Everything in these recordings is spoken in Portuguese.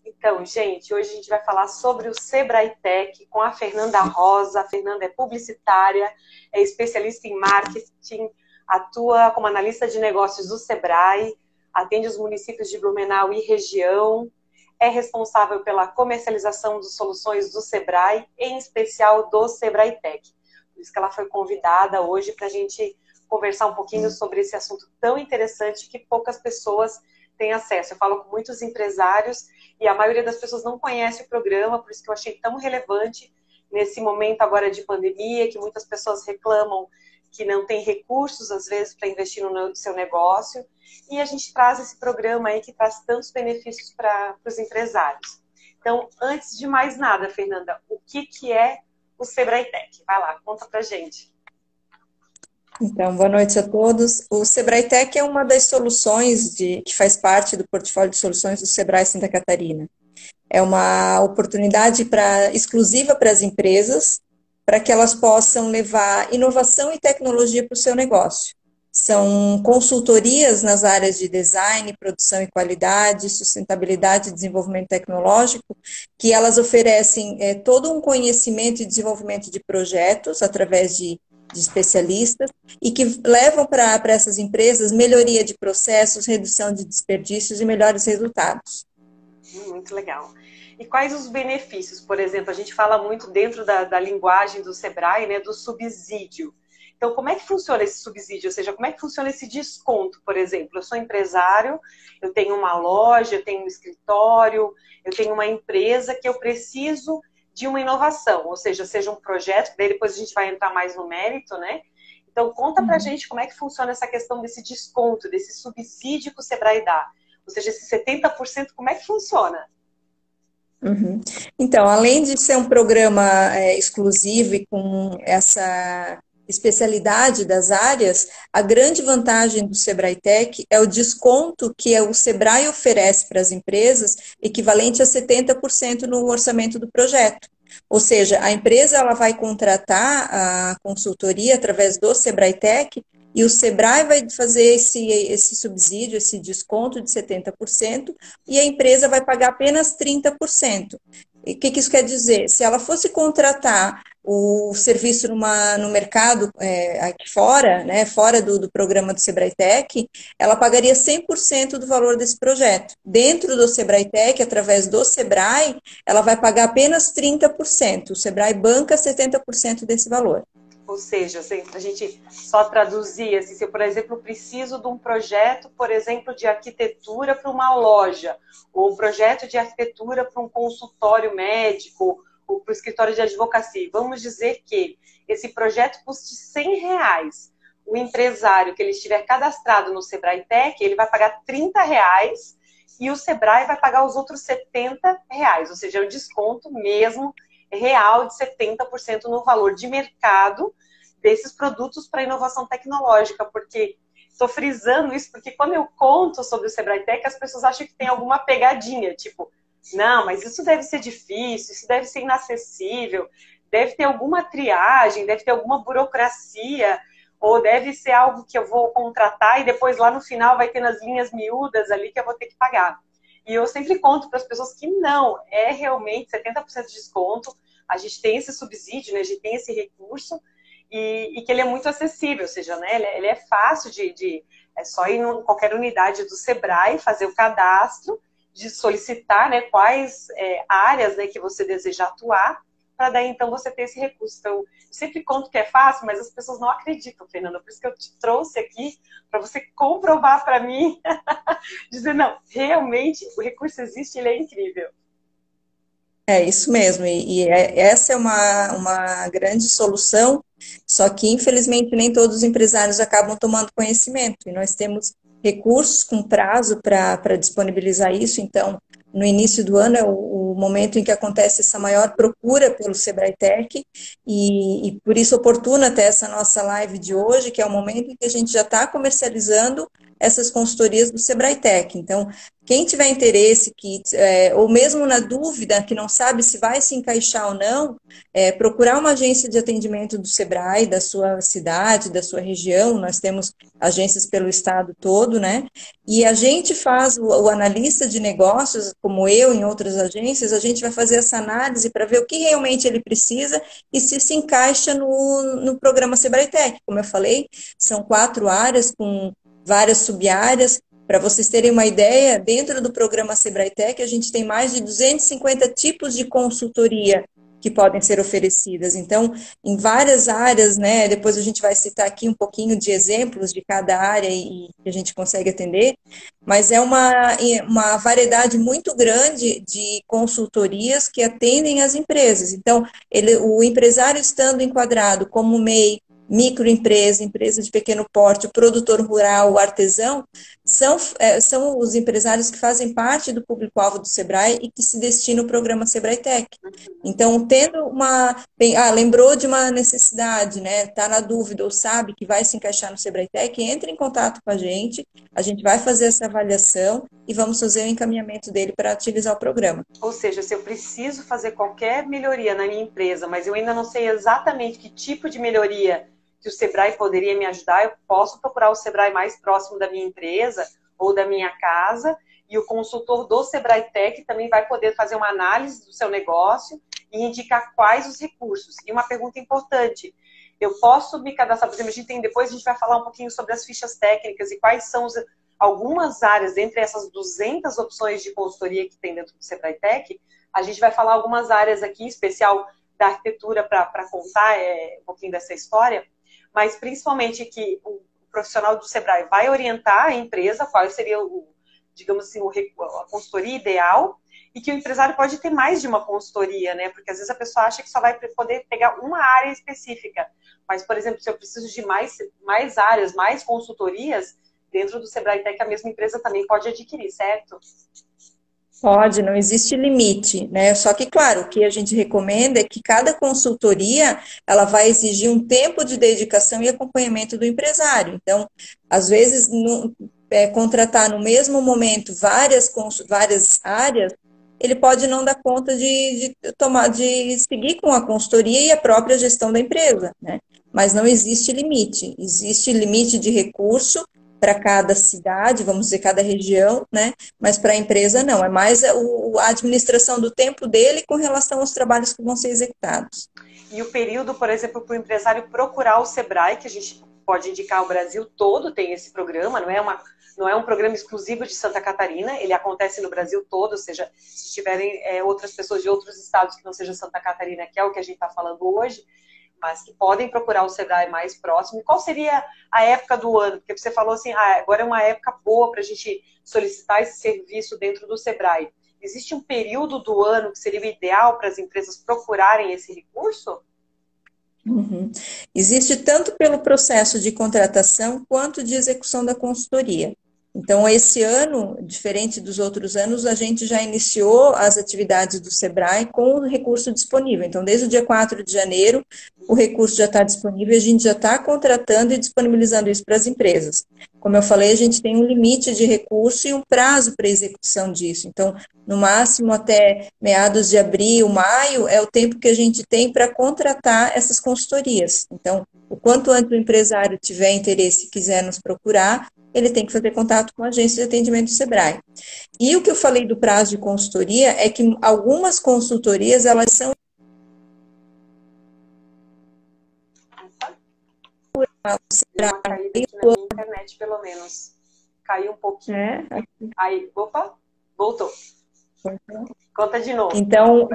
Então, gente, hoje a gente vai falar sobre o Sebrae Tech com a Fernanda Rosa. A Fernanda é publicitária, é especialista em marketing, atua como analista de negócios do Sebrae, atende os municípios de Blumenau e região, é responsável pela comercialização de soluções do Sebrae, em especial do Sebrae Tech. Por isso que ela foi convidada hoje para a gente conversar um pouquinho sobre esse assunto tão interessante que poucas pessoas têm acesso. Eu falo com muitos empresários e a maioria das pessoas não conhece o programa, por isso que eu achei tão relevante nesse momento agora de pandemia, que muitas pessoas reclamam que não tem recursos, às vezes, para investir no seu negócio. E a gente traz esse programa aí que traz tantos benefícios para os empresários. Então, antes de mais nada, Fernanda, o que é o Sebrae Tech? Vai lá, conta pra gente. Então, boa noite a todos. O Sebrae Tech é uma das soluções que faz parte do portfólio de soluções do Sebrae Santa Catarina. É uma oportunidade exclusiva para as empresas, para que elas possam levar inovação e tecnologia para o seu negócio. São consultorias nas áreas de design, produção e qualidade, sustentabilidade e desenvolvimento tecnológico, que elas oferecem todo um conhecimento e desenvolvimento de projetos através de especialistas e que levam para essas empresas melhoria de processos, redução de desperdícios e melhores resultados. Muito legal. E quais os benefícios? Por exemplo, a gente fala muito dentro da linguagem do Sebrae, né, do subsídio. Então, como é que funciona esse subsídio? Ou seja, como é que funciona esse desconto, por exemplo? Eu sou empresário, eu tenho uma loja, eu tenho um escritório, eu tenho uma empresa que eu preciso de uma inovação, ou seja um projeto, daí depois a gente vai entrar mais no mérito, né? Então, conta pra gente como é que funciona essa questão desse desconto, desse subsídio que o Sebrae dá. Ou seja, esse 70%, como é que funciona? Uhum. Então, além de ser um programa exclusivo e com essa especialidade das áreas, a grande vantagem do Sebrae Tech é o desconto que o Sebrae oferece para as empresas, equivalente a 70% no orçamento do projeto. Ou seja, a empresa ela vai contratar a consultoria através do Sebrae Tech e o Sebrae vai fazer esse subsídio, esse desconto de 70%, e a empresa vai pagar apenas 30%. E o que isso quer dizer? Se ela fosse contratar o serviço no mercado aqui fora, né, fora do programa do Sebrae Tech, ela pagaria 100% do valor desse projeto. Dentro do Sebrae Tech, através do Sebrae, ela vai pagar apenas 30%. O Sebrae banca 70% desse valor. Ou seja, a gente só traduzir, assim, se eu, por exemplo, preciso de um projeto, por exemplo, de arquitetura para uma loja, ou um projeto de arquitetura para um consultório médico, ou para o escritório de advocacia. Vamos dizer que esse projeto custe R$100. O empresário que ele estiver cadastrado no Sebrae Tech, ele vai pagar R$30 e o Sebrae vai pagar os outros R$70, ou seja, é um desconto mesmo real de 70% no valor de mercado desses produtos para inovação tecnológica, porque estou frisando isso, porque quando eu conto sobre o Sebrae Tech, as pessoas acham que tem alguma pegadinha, tipo, não, mas isso deve ser difícil, isso deve ser inacessível, deve ter alguma triagem, deve ter alguma burocracia, ou deve ser algo que eu vou contratar e depois lá no final vai ter nas linhas miúdas ali que eu vou ter que pagar. E eu sempre conto para as pessoas que não, é realmente 70% de desconto, a gente tem esse subsídio, né, a gente tem esse recurso, e que ele é muito acessível, ou seja, né, ele é fácil é só ir em qualquer unidade do Sebrae, fazer o cadastro, de solicitar, né, quais áreas, né, que você deseja atuar, para daí então você ter esse recurso. Então, eu sempre conto que é fácil, mas as pessoas não acreditam, Fernanda, por isso que eu te trouxe aqui, para você comprovar para mim, dizer, não, realmente o recurso existe, ele é incrível. É isso mesmo, essa é uma grande solução, só que infelizmente nem todos os empresários acabam tomando conhecimento, e nós temos recursos com prazo para disponibilizar isso. Então, no início do ano, o o momento em que acontece essa maior procura pelo Sebrae Tech, e por isso oportuna até essa nossa live de hoje, que é o momento em que a gente já está comercializando essas consultorias do Sebrae Tech. Então, quem tiver interesse, ou mesmo na dúvida, que não sabe se vai se encaixar ou não, procurar uma agência de atendimento do Sebrae, da sua cidade, da sua região. Nós temos agências pelo estado todo, né? E a gente faz, o analista de negócios, como eu, em outras agências, a gente vai fazer essa análise para ver o que realmente ele precisa e se encaixa no programa Sebrae Tech. Como eu falei, são 4 áreas com várias sub-áreas. Para vocês terem uma ideia, dentro do programa Sebrae Tech, a gente tem mais de 250 tipos de consultoria que podem ser oferecidas. Então, em várias áreas, né, depois a gente vai citar aqui um pouquinho de exemplos de cada área e que a gente consegue atender, mas é uma variedade muito grande de consultorias que atendem as empresas. Então, o empresário estando enquadrado como MEI, microempresa, empresa de pequeno porte, o produtor rural, o artesão, são os empresários que fazem parte do público-alvo do Sebrae e que se destinam ao programa Sebrae Tech. Então, tendo lembrou de uma necessidade, né? Está na dúvida ou sabe que vai se encaixar no Sebrae Tech, entre em contato com a gente vai fazer essa avaliação e vamos fazer o encaminhamento dele para utilizar o programa. Ou seja, se eu preciso fazer qualquer melhoria na minha empresa, mas eu ainda não sei exatamente que tipo de melhoria que o Sebrae poderia me ajudar, eu posso procurar o Sebrae mais próximo da minha empresa ou da minha casa, e o consultor do Sebrae Tech também vai poder fazer uma análise do seu negócio e indicar quais os recursos. E uma pergunta importante, eu posso me cadastrar, por exemplo, depois a gente vai falar um pouquinho sobre as fichas técnicas e quais são algumas áreas, entre essas 200 opções de consultoria que tem dentro do Sebrae Tech, a gente vai falar algumas áreas aqui, em especial da arquitetura, para contar um pouquinho dessa história, mas principalmente que o profissional do Sebrae vai orientar a empresa qual seria digamos assim, a consultoria ideal, e que o empresário pode ter mais de uma consultoria, né? Porque às vezes a pessoa acha que só vai poder pegar uma área específica. Mas, por exemplo, se eu preciso de mais áreas, mais consultorias, dentro do Sebrae Tech a mesma empresa também pode adquirir, certo? Pode, não existe limite, né? Só que, claro, o que a gente recomenda é que cada consultoria, ela vai exigir um tempo de dedicação e acompanhamento do empresário. Então, às vezes, contratar no mesmo momento várias áreas, ele pode não dar conta de seguir com a consultoria e a própria gestão da empresa, né? Mas não existe limite. Existe limite de recurso para cada cidade, vamos dizer, cada região, né? Mas para a empresa não, é mais a administração do tempo dele com relação aos trabalhos que vão ser executados. E o período, por exemplo, para o empresário procurar o Sebrae, que a gente pode indicar o Brasil todo, tem esse programa, não é um programa exclusivo de Santa Catarina, ele acontece no Brasil todo, ou seja, se tiverem outras pessoas de outros estados que não seja Santa Catarina, que é o que a gente está falando hoje, mas que podem procurar o Sebrae mais próximo. E qual seria a época do ano? Porque você falou assim, agora é uma época boa para a gente solicitar esse serviço dentro do Sebrae. Existe um período do ano que seria o ideal para as empresas procurarem esse recurso? Uhum. Existe tanto pelo processo de contratação quanto de execução da consultoria. Então, esse ano, diferente dos outros anos, a gente já iniciou as atividades do Sebrae com o recurso disponível. Então, desde o dia 4 de janeiro, o recurso já está disponível e a gente já está contratando e disponibilizando isso para as empresas. Como eu falei, a gente tem um limite de recurso e um prazo para execução disso. Então, no máximo até meados de abril, maio, é o tempo que a gente tem para contratar essas consultorias. Então, o quanto antes o empresário tiver interesse e quiser nos procurar, ele tem que fazer contato com a agência de atendimento do Sebrae. E o que eu falei do prazo de consultoria é que algumas consultorias, elas são... Deu uma caída aqui na minha internet, pelo menos. Caiu um pouquinho. Aí, opa, voltou. Conta de novo. Então,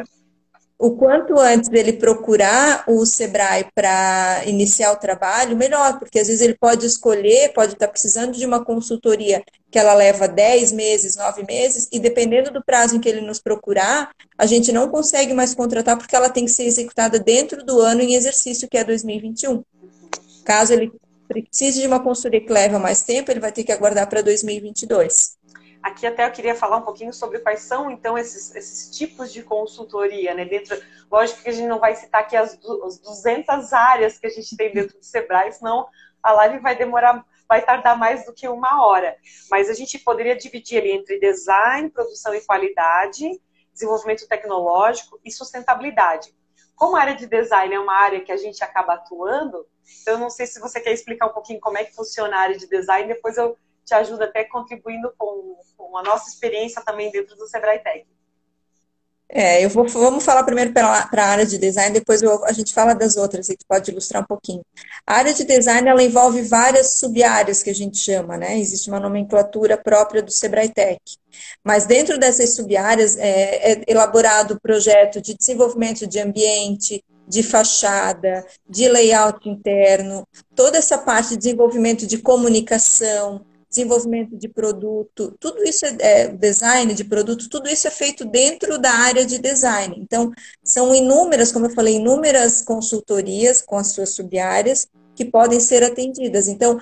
o quanto antes dele procurar o Sebrae para iniciar o trabalho, melhor, porque às vezes ele pode escolher, pode estar precisando de uma consultoria que ela leva 10 meses, 9 meses, e dependendo do prazo em que ele nos procurar, a gente não consegue mais contratar porque ela tem que ser executada dentro do ano em exercício, que é 2021. Caso ele precise de uma consultoria que leva mais tempo, ele vai ter que aguardar para 2022. Aqui até eu queria falar um pouquinho sobre quais são, então, esses tipos de consultoria, né? Lógico que a gente não vai citar aqui as 200 áreas que a gente tem dentro do Sebrae, senão a live vai tardar mais do que 1 hora. Mas a gente poderia dividir ali entre design, produção e qualidade, desenvolvimento tecnológico e sustentabilidade. Como a área de design é uma área que a gente acaba atuando, então eu não sei se você quer explicar um pouquinho como é que funciona a área de design, depois eu te ajuda até contribuindo com a nossa experiência também dentro do Sebrae Tech. Vamos falar primeiro para a área de design, depois a gente fala das outras, e pode ilustrar um pouquinho. A área de design, ela envolve várias sub-áreas que a gente chama, né? Existe uma nomenclatura própria do Sebrae Tech. Mas dentro dessas sub-áreas é elaborado o projeto de desenvolvimento de ambiente, de fachada, de layout interno, toda essa parte de desenvolvimento de comunicação, desenvolvimento de produto, tudo isso design de produto, tudo isso é feito dentro da área de design. Então, são inúmeras, como eu falei, inúmeras consultorias com as suas sub-áreas que podem ser atendidas. Então,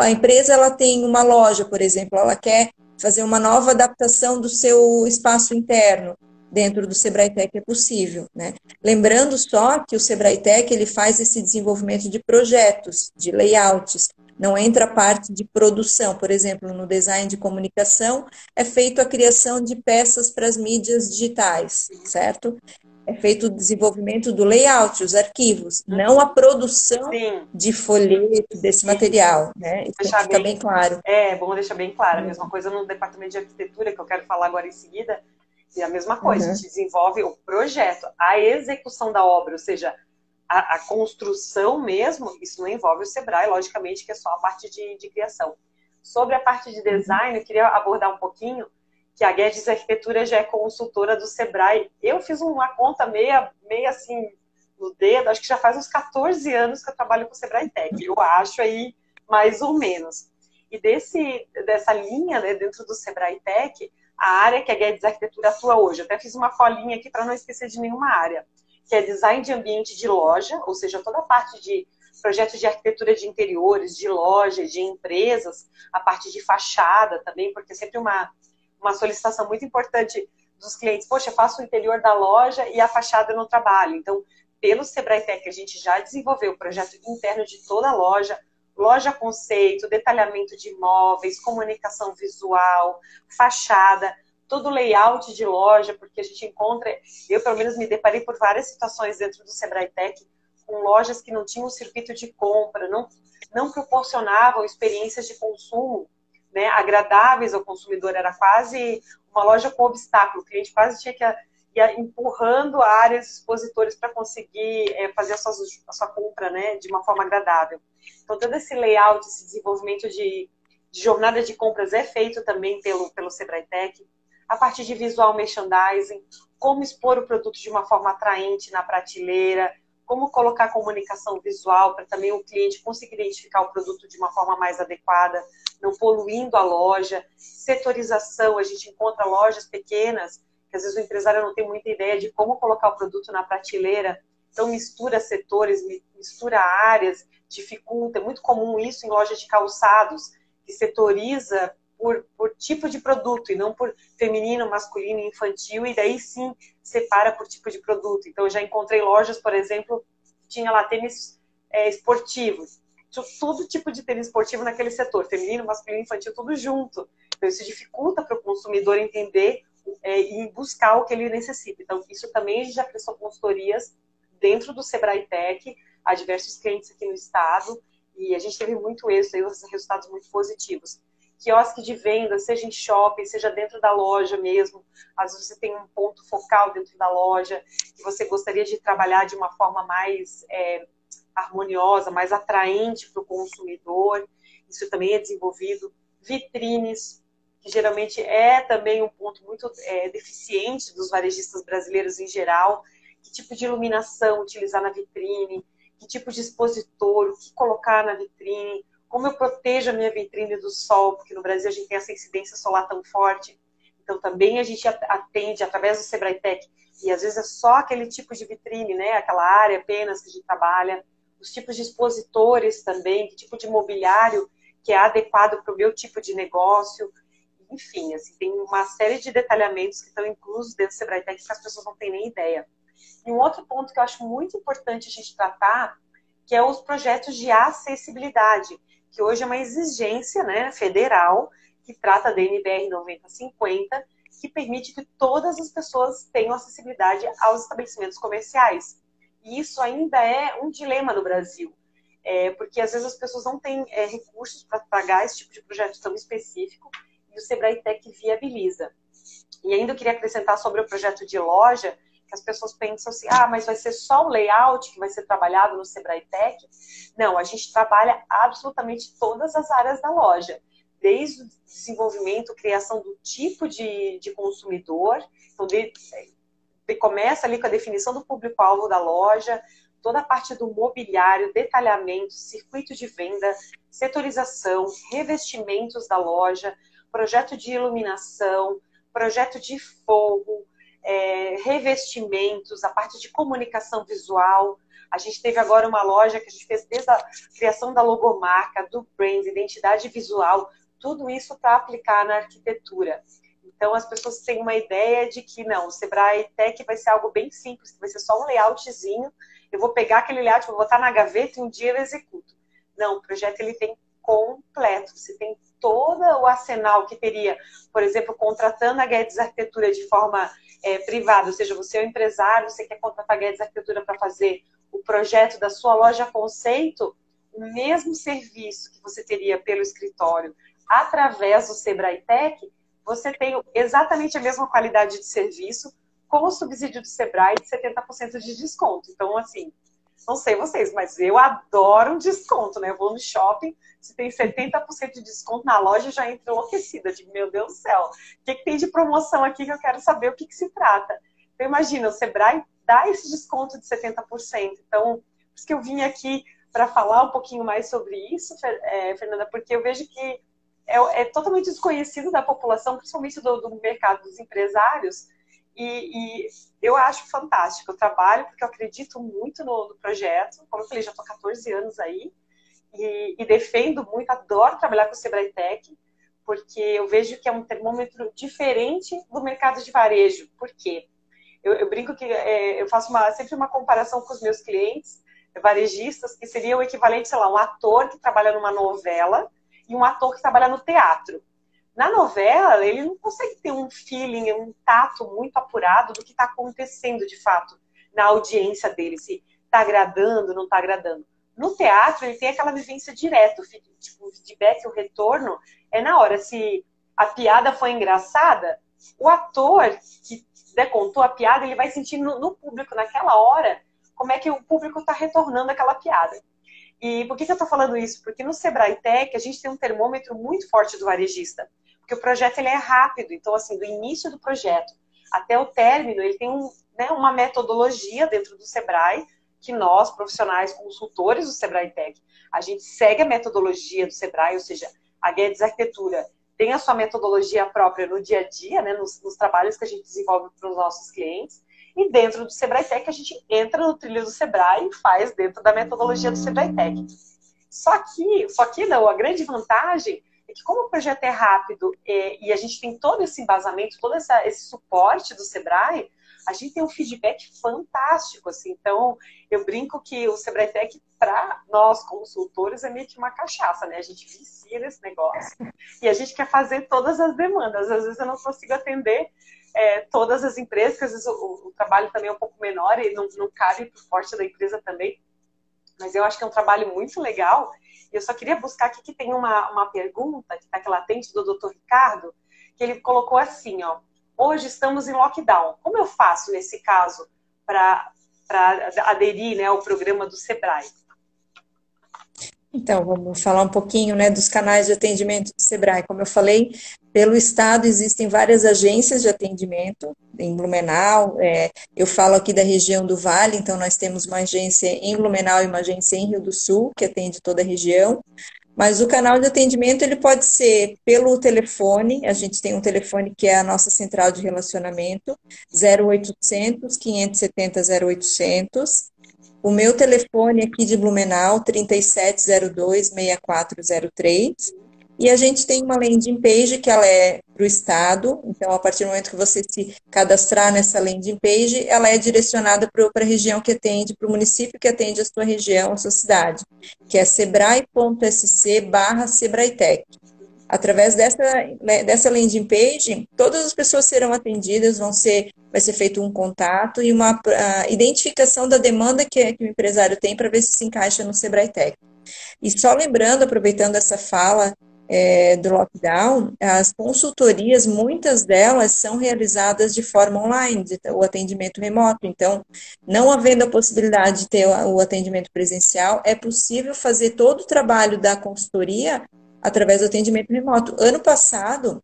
a empresa ela tem uma loja, por exemplo, ela quer fazer uma nova adaptação do seu espaço interno. Dentro do Sebrae Tech é possível, né? Lembrando só que o Sebrae Tech ele faz esse desenvolvimento de projetos, de layouts. Não entra a parte de produção, por exemplo, no design de comunicação, é feito a criação de peças para as mídias digitais, certo? É feito o desenvolvimento do layout, os arquivos, não a produção de folheto desse material, né? Isso tem que ficar bem claro. É bom deixar bem claro. A mesma coisa no departamento de arquitetura, que eu quero falar agora em seguida, e a mesma coisa, a gente desenvolve o projeto, a execução da obra, ou seja, a construção mesmo, isso não envolve o Sebrae, logicamente, que é só a parte de criação. Sobre a parte de design, eu queria abordar um pouquinho que a Guedes Arquitetura já é consultora do Sebrae. Eu fiz uma conta meia assim, no dedo, acho que já faz uns 14 anos que eu trabalho com o Sebrae Tech, eu acho aí, mais ou menos. E dessa linha, né, dentro do Sebrae Tech, a área que a Guedes Arquitetura atua hoje, eu até fiz uma colinha aqui para não esquecer de nenhuma área, que é design de ambiente de loja, ou seja, toda a parte de projetos de arquitetura de interiores, de lojas, de empresas, a parte de fachada também, porque é sempre uma solicitação muito importante dos clientes. Poxa, eu faço o interior da loja e a fachada eu não trabalho. Então, pelo Sebrae Tech, a gente já desenvolveu o projeto interno de toda a loja conceito, detalhamento de imóveis, comunicação visual, fachada, todo o layout de loja, porque a gente encontra, eu pelo menos me deparei por várias situações dentro do Sebrae Tech, com lojas que não tinham circuito de compra, não proporcionavam experiências de consumo, né, agradáveis ao consumidor, era quase uma loja com obstáculo, o cliente quase tinha que ir empurrando áreas expositores para conseguir fazer a sua compra, né, de uma forma agradável. Então, todo esse layout, esse desenvolvimento de jornada de compras é feito também pelo Sebrae Tech. A parte de visual merchandising, como expor o produto de uma forma atraente na prateleira, como colocar comunicação visual para também o cliente conseguir identificar o produto de uma forma mais adequada, não poluindo a loja. Setorização, a gente encontra lojas pequenas, que às vezes o empresário não tem muita ideia de como colocar o produto na prateleira, então mistura setores, mistura áreas, dificulta. É muito comum isso em lojas de calçados, que setoriza por tipo de produto e não por feminino, masculino e infantil, e daí sim separa por tipo de produto. Então eu já encontrei lojas, por exemplo, que tinha lá tênis esportivos, todo tipo de tênis esportivo naquele setor, feminino, masculino, infantil, tudo junto. Então isso dificulta para o consumidor entender e buscar o que ele necessita. Então isso também a gente já prestou consultorias dentro do Sebrae Tech a diversos clientes aqui no estado, e a gente teve muito êxito, aí, resultados muito positivos. Quiosque de venda, seja em shopping, seja dentro da loja mesmo. Às vezes você tem um ponto focal dentro da loja que você gostaria de trabalhar de uma forma mais harmoniosa, mais atraente para o consumidor. Isso também é desenvolvido. Vitrines, que geralmente é também um ponto muito deficiente dos varejistas brasileiros em geral. Que tipo de iluminação utilizar na vitrine, que tipo de expositor, o que colocar na vitrine, como eu protejo a minha vitrine do sol, porque no Brasil a gente tem essa incidência solar tão forte. Então também a gente atende através do Sebrae Tech, e às vezes é só aquele tipo de vitrine, né? Aquela área apenas que a gente trabalha, os tipos de expositores também, que tipo de mobiliário que é adequado para o meu tipo de negócio. enfim, assim, tem uma série de detalhamentos que estão inclusos dentro do Sebrae Tech que as pessoas não têm nem ideia. E um outro ponto que eu acho muito importante a gente tratar, que é os projetos de acessibilidade, que hoje é uma exigência, né, federal, que trata da NBR 9050, que permite que todas as pessoas tenham acessibilidade aos estabelecimentos comerciais. E isso ainda é um dilema no Brasil, porque às vezes as pessoas não têm recursos para pagar esse tipo de projeto tão específico, e o Sebrae Tech viabiliza. E ainda eu queria acrescentar sobre o projeto de loja, que as pessoas pensam assim, mas vai ser só o layout que vai ser trabalhado no Sebrae Tech? Não, a gente trabalha absolutamente todas as áreas da loja, desde o desenvolvimento, criação do tipo de consumidor, então começa ali com a definição do público-alvo da loja, toda a parte do mobiliário, detalhamento, circuito de venda, setorização, revestimentos da loja, projeto de iluminação, projeto de forro, revestimentos, a parte de comunicação visual. A gente teve agora uma loja que a gente fez desde a criação da logomarca, do brand, identidade visual, tudo isso para aplicar na arquitetura. Então, as pessoas têm uma ideia de que, não, o Sebrae Tech vai ser algo bem simples, vai ser só um layoutzinho, eu vou pegar aquele layout, vou botar na gaveta e um dia eu executo. Não, o projeto ele tem completo, você tem todo o arsenal que teria, por exemplo, contratando a Guedes Arquitetura de forma privada, ou seja, você é um empresário, você quer contratar a Guedes Arquitetura para fazer o projeto da sua loja conceito, o mesmo serviço que você teria pelo escritório através do Sebrae Tech, você tem exatamente a mesma qualidade de serviço com o subsídio do Sebrae de 70% de desconto. Então, assim, não sei vocês, mas eu adoro um desconto, né? Eu vou no shopping, se tem 70% de desconto na loja, eu já entro enlouquecida. Digo, meu Deus do céu, o que tem de promoção aqui que eu quero saber o que se trata? Então, imagina, o Sebrae dá esse desconto de 70%. Então, por isso que eu vim aqui para falar um pouquinho mais sobre isso, Fernanda, porque eu vejo que é totalmente desconhecido da população, principalmente do mercado dos empresários, e eu acho fantástico. Eu trabalho porque eu acredito muito no projeto. Como eu falei, já estou há 14 anos aí e defendo muito, adoro trabalhar com o Sebrae Tech, porque eu vejo que é um termômetro diferente do mercado de varejo. Por quê? Eu brinco que eu faço sempre uma comparação com os meus clientes varejistas, que seria o equivalente, sei lá, um ator que trabalha numa novela e um ator que trabalha no teatro. Na novela, ele não consegue ter um feeling, um tato muito apurado do que está acontecendo, de fato, na audiência dele, se está agradando, não está agradando. No teatro, ele tem aquela vivência direta, tipo, o feedback, o retorno, é na hora. Se a piada foi engraçada, o ator que contou a piada, ele vai sentir no público, naquela hora, como é que o público está retornando aquela piada. E por que eu estou falando isso? Porque no Sebrae Tech, a gente tem um termômetro muito forte do varejista. Porque o projeto ele é rápido, então assim, do início do projeto até o término, ele tem uma metodologia dentro do Sebrae, que nós, profissionais, consultores do Sebrae Tech, a gente segue a metodologia do Sebrae, ou seja, a Guedes Arquitetura tem a sua metodologia própria no dia a dia, né, nos trabalhos que a gente desenvolve para os nossos clientes, e dentro do Sebrae Tech a gente entra no trilho do Sebrae e faz dentro da metodologia do Sebrae Tech. Só que não, a grande vantagem é que como o projeto é rápido e a gente tem todo esse embasamento, todo esse suporte do Sebrae, a gente tem um feedback fantástico, assim. Então, eu brinco que o Sebrae Tech, para nós consultores, é meio que uma cachaça, né? A gente vicia nesse negócio e a gente quer fazer todas as demandas. Às vezes eu não consigo atender todas as empresas, porque às vezes o trabalho também é um pouco menor e não cabe para o porte da empresa também. Mas eu acho que é um trabalho muito legal. E eu só queria buscar aqui que tem uma pergunta que está aqui latente do Dr. Ricardo, que ele colocou assim, ó. Hoje estamos em lockdown. Como eu faço, nesse caso, para aderir, né, ao programa do Sebrae? Então, vamos falar um pouquinho, né, dos canais de atendimento do Sebrae. Como eu falei, pelo Estado existem várias agências de atendimento em Blumenau. Eu falo aqui da região do Vale, então nós temos uma agência em Blumenau e uma agência em Rio do Sul, que atende toda a região. Mas o canal de atendimento ele pode ser pelo telefone, a gente tem um telefone que é a nossa central de relacionamento, 0800 570 0800. O meu telefone aqui de Blumenau, 3702-6403. E a gente tem uma landing page que ela é para o estado, então a partir do momento que você se cadastrar nessa landing page, ela é direcionada para a região que atende, para o município que atende a sua região, a sua cidade, que é sebrae.sc/sebraetec. Através dessa landing page, todas as pessoas serão atendidas, vai ser feito um contato e uma identificação da demanda que o empresário tem para ver se encaixa no Sebrae-Tec. E só lembrando, aproveitando essa fala do lockdown, as consultorias, muitas delas são realizadas de forma online, o atendimento remoto. Então, não havendo a possibilidade de ter o atendimento presencial, é possível fazer todo o trabalho da consultoria através do atendimento remoto. Ano passado,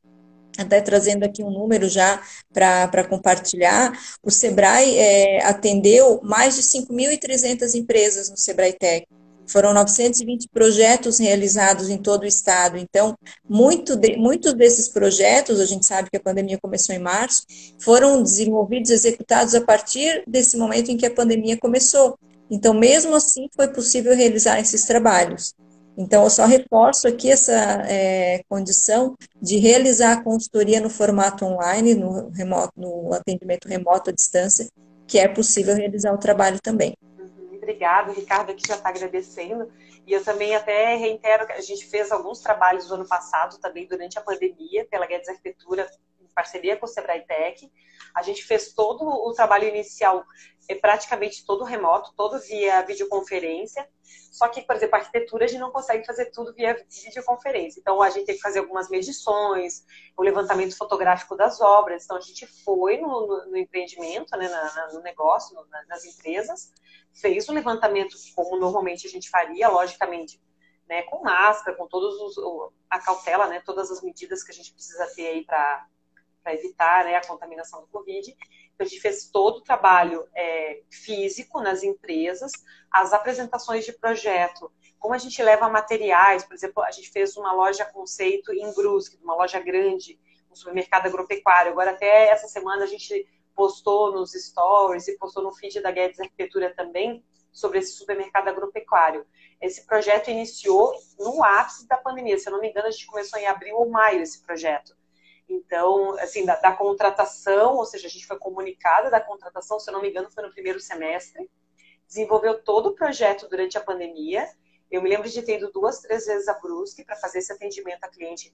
até trazendo aqui um número já para compartilhar, o Sebrae atendeu mais de 5.300 empresas no Sebrae-Tec. Foram 920 projetos realizados em todo o estado. Então, muitos desses projetos, a gente sabe que a pandemia começou em março, foram desenvolvidos, executados a partir desse momento em que a pandemia começou. Então, mesmo assim, foi possível realizar esses trabalhos. Então, eu só reforço aqui essa condição de realizar a consultoria no formato online, no atendimento remoto à distância, que é possível realizar o trabalho também. Obrigada, o Ricardo aqui já está agradecendo. E eu também até reitero que a gente fez alguns trabalhos no ano passado, também durante a pandemia, pela Guedes Arquitetura, em parceria com o Sebrae-Tec. A gente fez todo o trabalho inicial, praticamente todo remoto, todo via videoconferência. Só que, por exemplo, a arquitetura a gente não consegue fazer tudo via videoconferência. Então, a gente tem que fazer algumas medições, o levantamento fotográfico das obras. Então, a gente foi no empreendimento, né, no negócio, nas empresas, fez o levantamento como normalmente a gente faria, logicamente, né, com máscara, com a cautela, né, todas as medidas que a gente precisa ter aí para evitar, né, a contaminação do Covid. Então, a gente fez todo o trabalho físico nas empresas, as apresentações de projeto, como a gente leva materiais, por exemplo, a gente fez uma loja conceito em Brusque, uma loja grande, um supermercado agropecuário. Agora, até essa semana, a gente postou nos stories e postou no feed da Guedes Arquitetura também sobre esse supermercado agropecuário. Esse projeto iniciou no ápice da pandemia. Se eu não me engano, a gente começou em abril ou maio esse projeto. Então, assim, da contratação, ou seja, a gente foi comunicada da contratação, se eu não me engano, foi no primeiro semestre, desenvolveu todo o projeto durante a pandemia. Eu me lembro de ter ido 2, 3 vezes a Brusque para fazer esse atendimento a cliente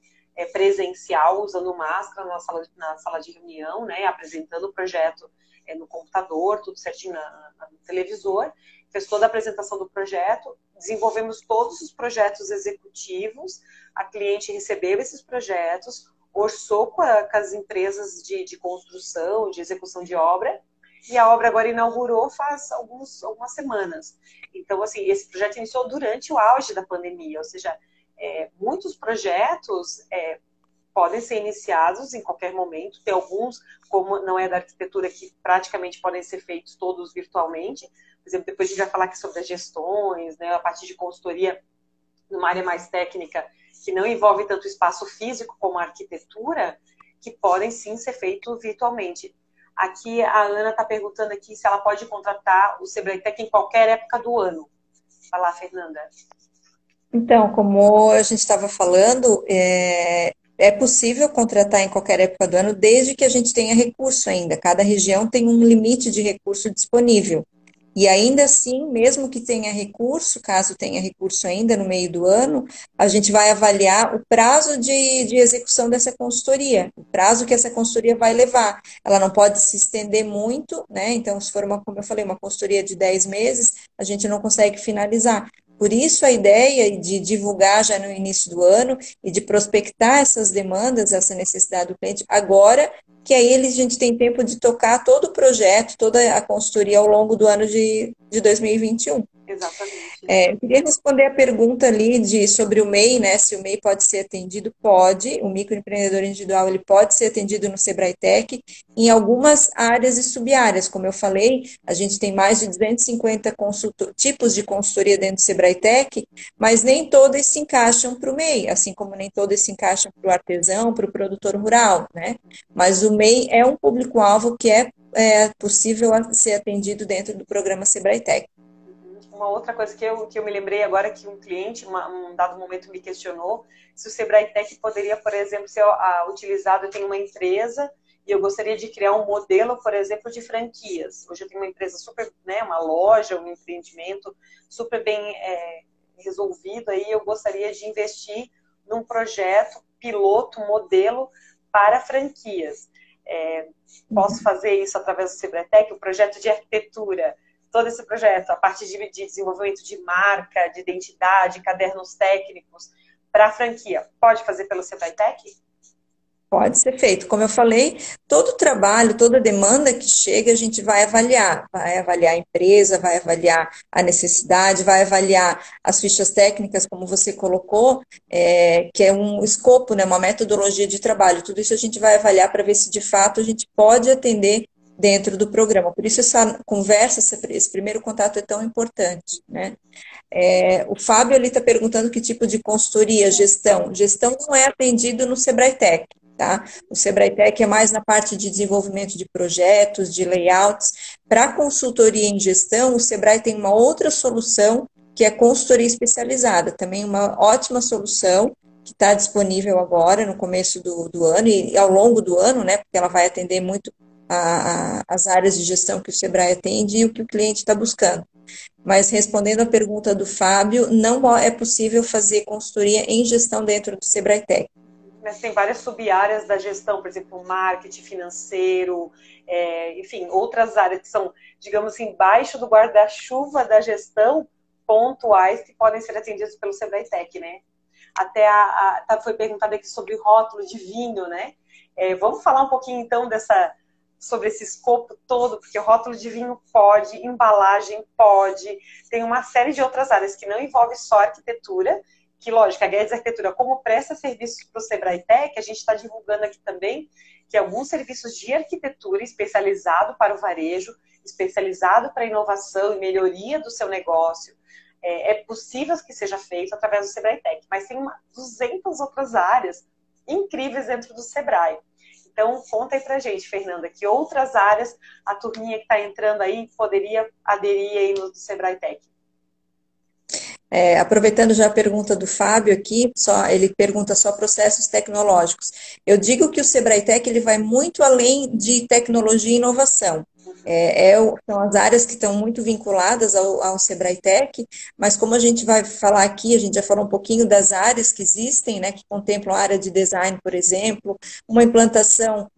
presencial, usando máscara na sala de reunião, né, apresentando o projeto no computador, tudo certinho no televisor. Fez toda a apresentação do projeto, desenvolvemos todos os projetos executivos, a cliente recebeu esses projetos, orçou com as empresas de construção, de execução de obra, e a obra agora inaugurou faz algumas semanas. Então, assim, esse projeto iniciou durante o auge da pandemia, ou seja, muitos projetos podem ser iniciados em qualquer momento. Tem alguns, como não é da arquitetura, que praticamente podem ser feitos todos virtualmente. Por exemplo, depois a gente vai falar aqui sobre as gestões, né, a partir de consultoria numa área mais técnica, que não envolve tanto espaço físico como a arquitetura, que podem sim ser feitos virtualmente. Aqui a Ana está perguntando aqui se ela pode contratar o Sebrae-Tec em qualquer época do ano. Vai lá, Fernanda. Então, como a gente estava falando, é possível contratar em qualquer época do ano, desde que a gente tenha recurso ainda. Cada região tem um limite de recurso disponível. E ainda assim, mesmo que tenha recurso, caso tenha recurso ainda no meio do ano, a gente vai avaliar o prazo de execução dessa consultoria, o prazo que essa consultoria vai levar. Ela não pode se estender muito, né? Então, se for como eu falei, uma consultoria de 10 meses, a gente não consegue finalizar. Por isso, a ideia de divulgar já no início do ano e de prospectar essas demandas, essa necessidade do cliente, agora que aí a gente tem tempo de tocar todo o projeto, toda a consultoria ao longo do ano de 2021. Exatamente. Eu queria responder a pergunta ali sobre o MEI, né? Se o MEI pode ser atendido, pode. O microempreendedor individual ele pode ser atendido no Sebrae-Tec em algumas áreas e sub-áreas. Como eu falei, a gente tem mais de 250 tipos de consultoria dentro do Sebrae-Tec, mas nem todas se encaixam para o MEI, assim como nem todas se encaixam para o artesão, para o produtor rural, né? Mas o MEI é um público-alvo que é possível ser atendido dentro do programa Sebrae-Tec. Uma outra coisa que eu me lembrei agora, que um cliente, um dado momento, me questionou se o Sebrae Tech poderia, por exemplo, ser utilizado. Eu tenho uma empresa e eu gostaria de criar um modelo, por exemplo, de franquias. Hoje eu tenho uma empresa super, né, uma loja, um empreendimento super bem resolvido, aí eu gostaria de investir num projeto piloto, modelo para franquias. Posso fazer isso através do Sebrae Tech, o projeto de arquitetura, todo esse projeto, a parte de desenvolvimento de marca, de identidade, cadernos técnicos para a franquia, pode fazer pelo Sebrae Tech? Pode ser feito. Como eu falei, todo trabalho, toda demanda que chega, a gente vai avaliar. Vai avaliar a empresa, vai avaliar a necessidade, vai avaliar as fichas técnicas, como você colocou, que é um escopo, né, uma metodologia de trabalho. Tudo isso a gente vai avaliar para ver se, de fato, a gente pode atender dentro do programa. Por isso, essa conversa, esse primeiro contato é tão importante, né? O Fábio está perguntando que tipo de consultoria, gestão. Gestão não é atendido no Sebrae Tech. Tá? O Sebrae Tech é mais na parte de desenvolvimento de projetos, de layouts. Para consultoria em gestão, o Sebrae tem uma outra solução, que é consultoria especializada. Também uma ótima solução, que está disponível agora, no começo do ano e ao longo do ano, né? Porque ela vai atender muito as áreas de gestão que o Sebrae atende e o que o cliente está buscando. Mas respondendo à pergunta do Fábio, não é possível fazer consultoria em gestão dentro do Sebrae Tech. Mas tem várias sub-áreas da gestão, por exemplo, marketing financeiro, enfim, outras áreas que são, digamos assim, embaixo do guarda-chuva da gestão, pontuais, que podem ser atendidas pelo Sebrae Tech, né? Até foi perguntado aqui sobre o rótulo de vinho, né? Vamos falar um pouquinho, então, sobre esse escopo todo, porque o rótulo de vinho pode, embalagem pode, tem uma série de outras áreas que não envolve só arquitetura, que, lógico, a Guedes Arquitetura, como presta serviços para o Sebrae Tech, a gente está divulgando aqui também que alguns serviços de arquitetura especializado para o varejo, especializado para a inovação e melhoria do seu negócio, é possível que seja feito através do Sebrae Tech, mas tem 200 outras áreas incríveis dentro do Sebrae. Então, conta aí pra gente, Fernanda, que outras áreas a turminha que está entrando aí poderia aderir aí no Sebrae Tech? Aproveitando já a pergunta do Fábio aqui, ele pergunta só processos tecnológicos. Eu digo que o Sebrae Tech ele vai muito além de tecnologia e inovação. São as áreas que estão muito vinculadas ao Sebrae Tech, mas como a gente vai falar aqui, a gente já falou um pouquinho das áreas que existem, né, que contemplam a área de design, por exemplo, uma implantação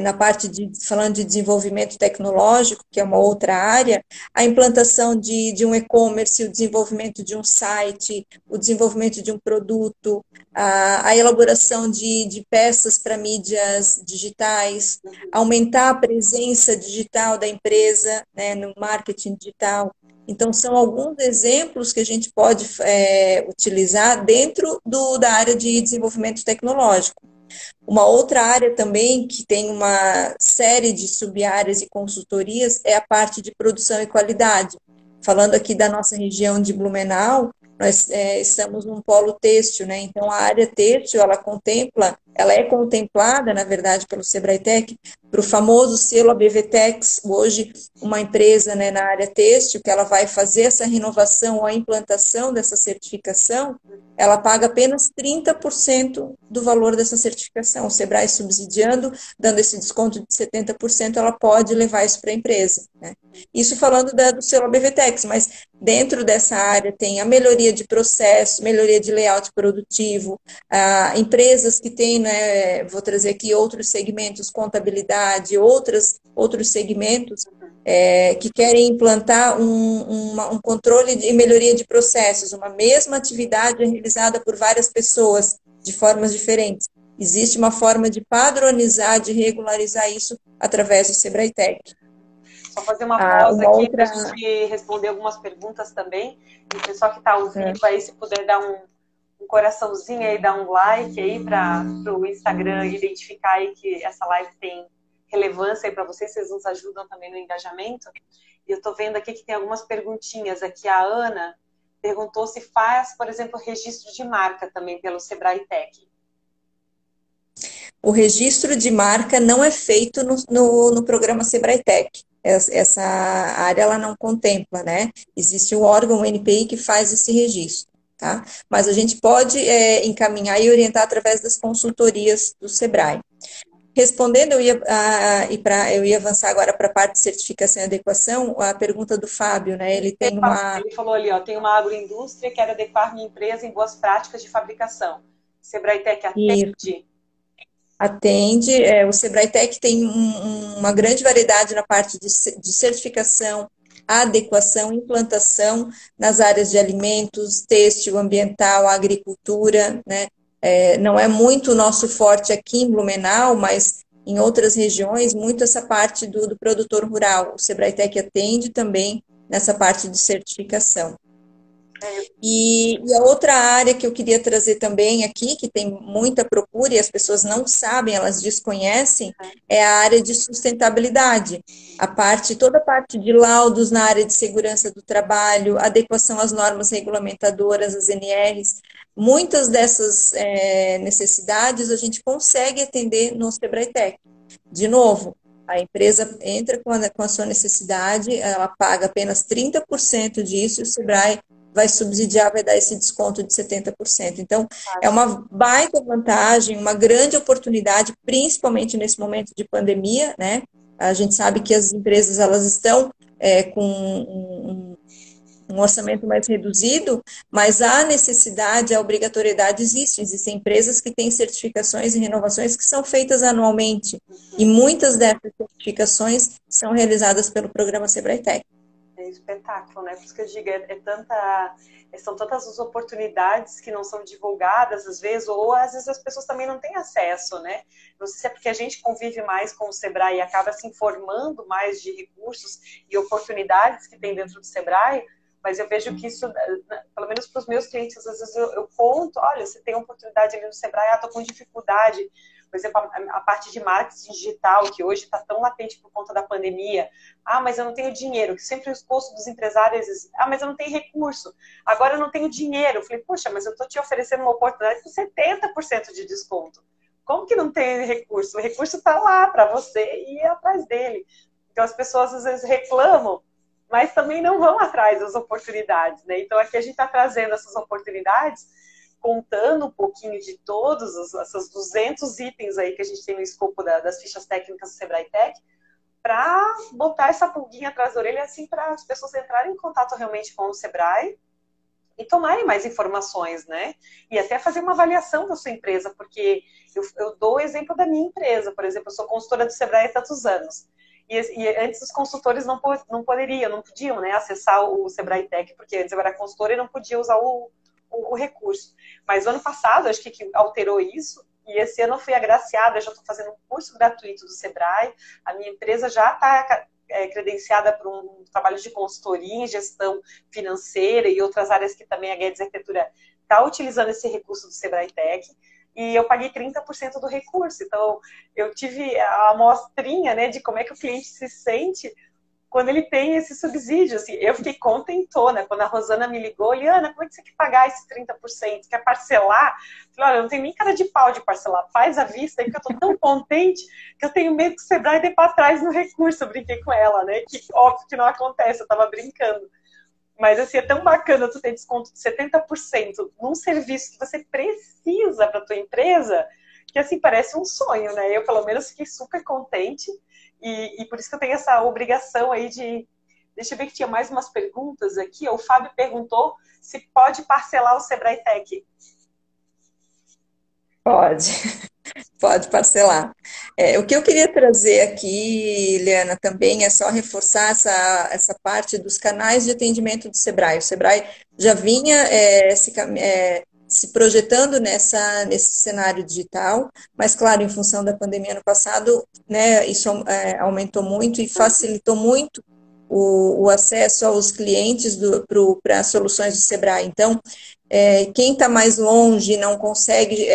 na parte falando de desenvolvimento tecnológico, que é uma outra área, a implantação de um e-commerce, o desenvolvimento de um site, o desenvolvimento de um produto, a elaboração de peças para mídias digitais, aumentar a presença digital da empresa, né, no marketing digital. Então, são alguns exemplos que a gente pode utilizar dentro da área de desenvolvimento tecnológico. Uma outra área também que tem uma série de sub-áreas e consultorias é a parte de produção e qualidade. Falando aqui da nossa região de Blumenau, nós estamos num polo têxtil, né? Então a área têxtil, ela é contemplada, na verdade, pelo Sebrae Tech, para o famoso selo ABVTEX, hoje uma empresa, né, na área têxtil, que ela vai fazer essa renovação ou a implantação dessa certificação, ela paga apenas 30% do valor dessa certificação. O Sebrae subsidiando, dando esse desconto de 70%, ela pode levar isso para a empresa, né? Isso falando do selo ABVTEX, mas dentro dessa área tem a melhoria de processo, melhoria de layout produtivo, empresas que têm, né, vou trazer aqui outros segmentos, contabilidade, outros segmentos que querem implantar um controle e melhoria de processos, uma mesma atividade realizada por várias pessoas de formas diferentes. Existe uma forma de padronizar, de regularizar isso através do Sebrae Tech. Só fazer uma pausa aqui para a gente responder algumas perguntas também. E o pessoal que está ao vivo aí, se puder dar um coraçãozinho aí, dar um like aí para o Instagram identificar aí que essa live tem relevância aí para vocês nos ajudam também no engajamento. E eu estou vendo aqui que tem algumas perguntinhas aqui. A Ana perguntou se faz, por exemplo, registro de marca também pelo Sebrae Tech. O registro de marca não é feito no programa Sebrae Tech. essa área ela não contempla, né? Existe o órgão, o NPI, que faz esse registro, tá? Mas a gente pode encaminhar e orientar através das consultorias do SEBRAE. Respondendo, eu ia avançar agora para a parte de certificação e adequação, a pergunta do Fábio, né? Ele tem uma... Ele falou ali, ó, tem uma agroindústria, quero adequar minha empresa em boas práticas de fabricação. Sebrae-Tech atende? Atende. O Sebrae-Tech tem uma grande variedade na parte de certificação, adequação, implantação nas áreas de alimentos, têxtil, ambiental, agricultura, né? Não é muito o nosso forte aqui em Blumenau, mas em outras regiões, muito essa parte do produtor rural. O Sebrae-Tech atende também nessa parte de certificação. E a outra área que eu queria trazer também aqui, que tem muita procura e as pessoas não sabem, elas desconhecem, é a área de sustentabilidade. Toda a parte de laudos na área de segurança do trabalho, adequação às normas regulamentadoras, as NRs. Muitas dessas necessidades a gente consegue atender no Sebrae-Tech. De novo, a empresa entra com a sua necessidade, ela paga apenas 30% disso e o Sebrae vai subsidiar, vai dar esse desconto de 70%. Então, é uma baita vantagem, uma grande oportunidade, principalmente nesse momento de pandemia, né? A gente sabe que as empresas, elas estão com um orçamento mais reduzido, mas a necessidade, a obrigatoriedade existe. Existem empresas que têm certificações e renovações que são feitas anualmente, e muitas dessas certificações são realizadas pelo programa Sebrae-Tech. É espetáculo, né? Por isso que eu digo, são tantas as oportunidades que não são divulgadas às vezes, ou às vezes as pessoas também não têm acesso, né? Não sei se é porque a gente convive mais com o Sebrae e acaba se informando mais de recursos e oportunidades que tem dentro do Sebrae, mas eu vejo que isso, pelo menos para os meus clientes, às vezes eu conto, olha, você tem oportunidade ali no Sebrae, estou com dificuldade. Por exemplo, a parte de marketing digital, que hoje está tão latente por conta da pandemia. Mas eu não tenho dinheiro. Sempre os custos dos empresários, mas eu não tenho recurso. Agora eu não tenho dinheiro. Eu falei, poxa, mas eu estou te oferecendo uma oportunidade com 70% de desconto. Como que não tem recurso? O recurso está lá para você ir atrás dele. Então as pessoas às vezes reclamam, mas também não vão atrás das oportunidades, né? Então aqui a gente está trazendo essas oportunidades, contando um pouquinho de todos esses 200 itens aí que a gente tem no escopo das fichas técnicas do Sebrae-Tech, para botar essa pulguinha atrás da orelha, assim, para as pessoas entrarem em contato realmente com o Sebrae e tomarem mais informações, né? E até fazer uma avaliação da sua empresa, porque eu dou o exemplo da minha empresa, por exemplo, eu sou consultora do Sebrae há tantos anos. E antes os consultores não podiam, né, acessar o Sebrae-Tech, porque antes eu era consultora e não podia usar o recurso. Mas ano passado, acho que alterou isso, e esse ano eu fui agraciada, eu já estou fazendo um curso gratuito do Sebrae, a minha empresa já está credenciada para um trabalho de consultoria em gestão financeira e outras áreas que também a Guedes Arquitetura está utilizando esse recurso do Sebrae-Tech, e eu paguei 30% do recurso. Então, eu tive a amostrinha, né, de como é que o cliente se sente quando ele tem esse subsídio. Assim, eu fiquei contentona quando a Rosana me ligou, Liana, como é que você quer pagar esses 30%? Quer parcelar? Eu falei, olha, eu não tenho nem cara de pau de parcelar, faz à vista aí, porque eu tô tão contente que eu tenho medo que o Sebrae dê para trás no recurso. Eu brinquei com ela, né? Que óbvio que não acontece, eu tava brincando. Mas assim, é tão bacana tu ter desconto de 70% num serviço que você precisa para tua empresa, que assim, parece um sonho, né? Eu, pelo menos, fiquei super contente. E por isso que eu tenho essa obrigação aí de... Deixa eu ver que tinha mais umas perguntas aqui. O Fábio perguntou se pode parcelar o Sebrae-Tech. Pode parcelar. O que eu queria trazer aqui, Liana, também é só reforçar essa parte dos canais de atendimento do Sebrae. O Sebrae já vinha se projetando nesse cenário digital, mas, claro, em função da pandemia no passado, né, isso aumentou muito e facilitou muito o acesso aos clientes para as soluções do Sebrae. Então, quem está mais longe não consegue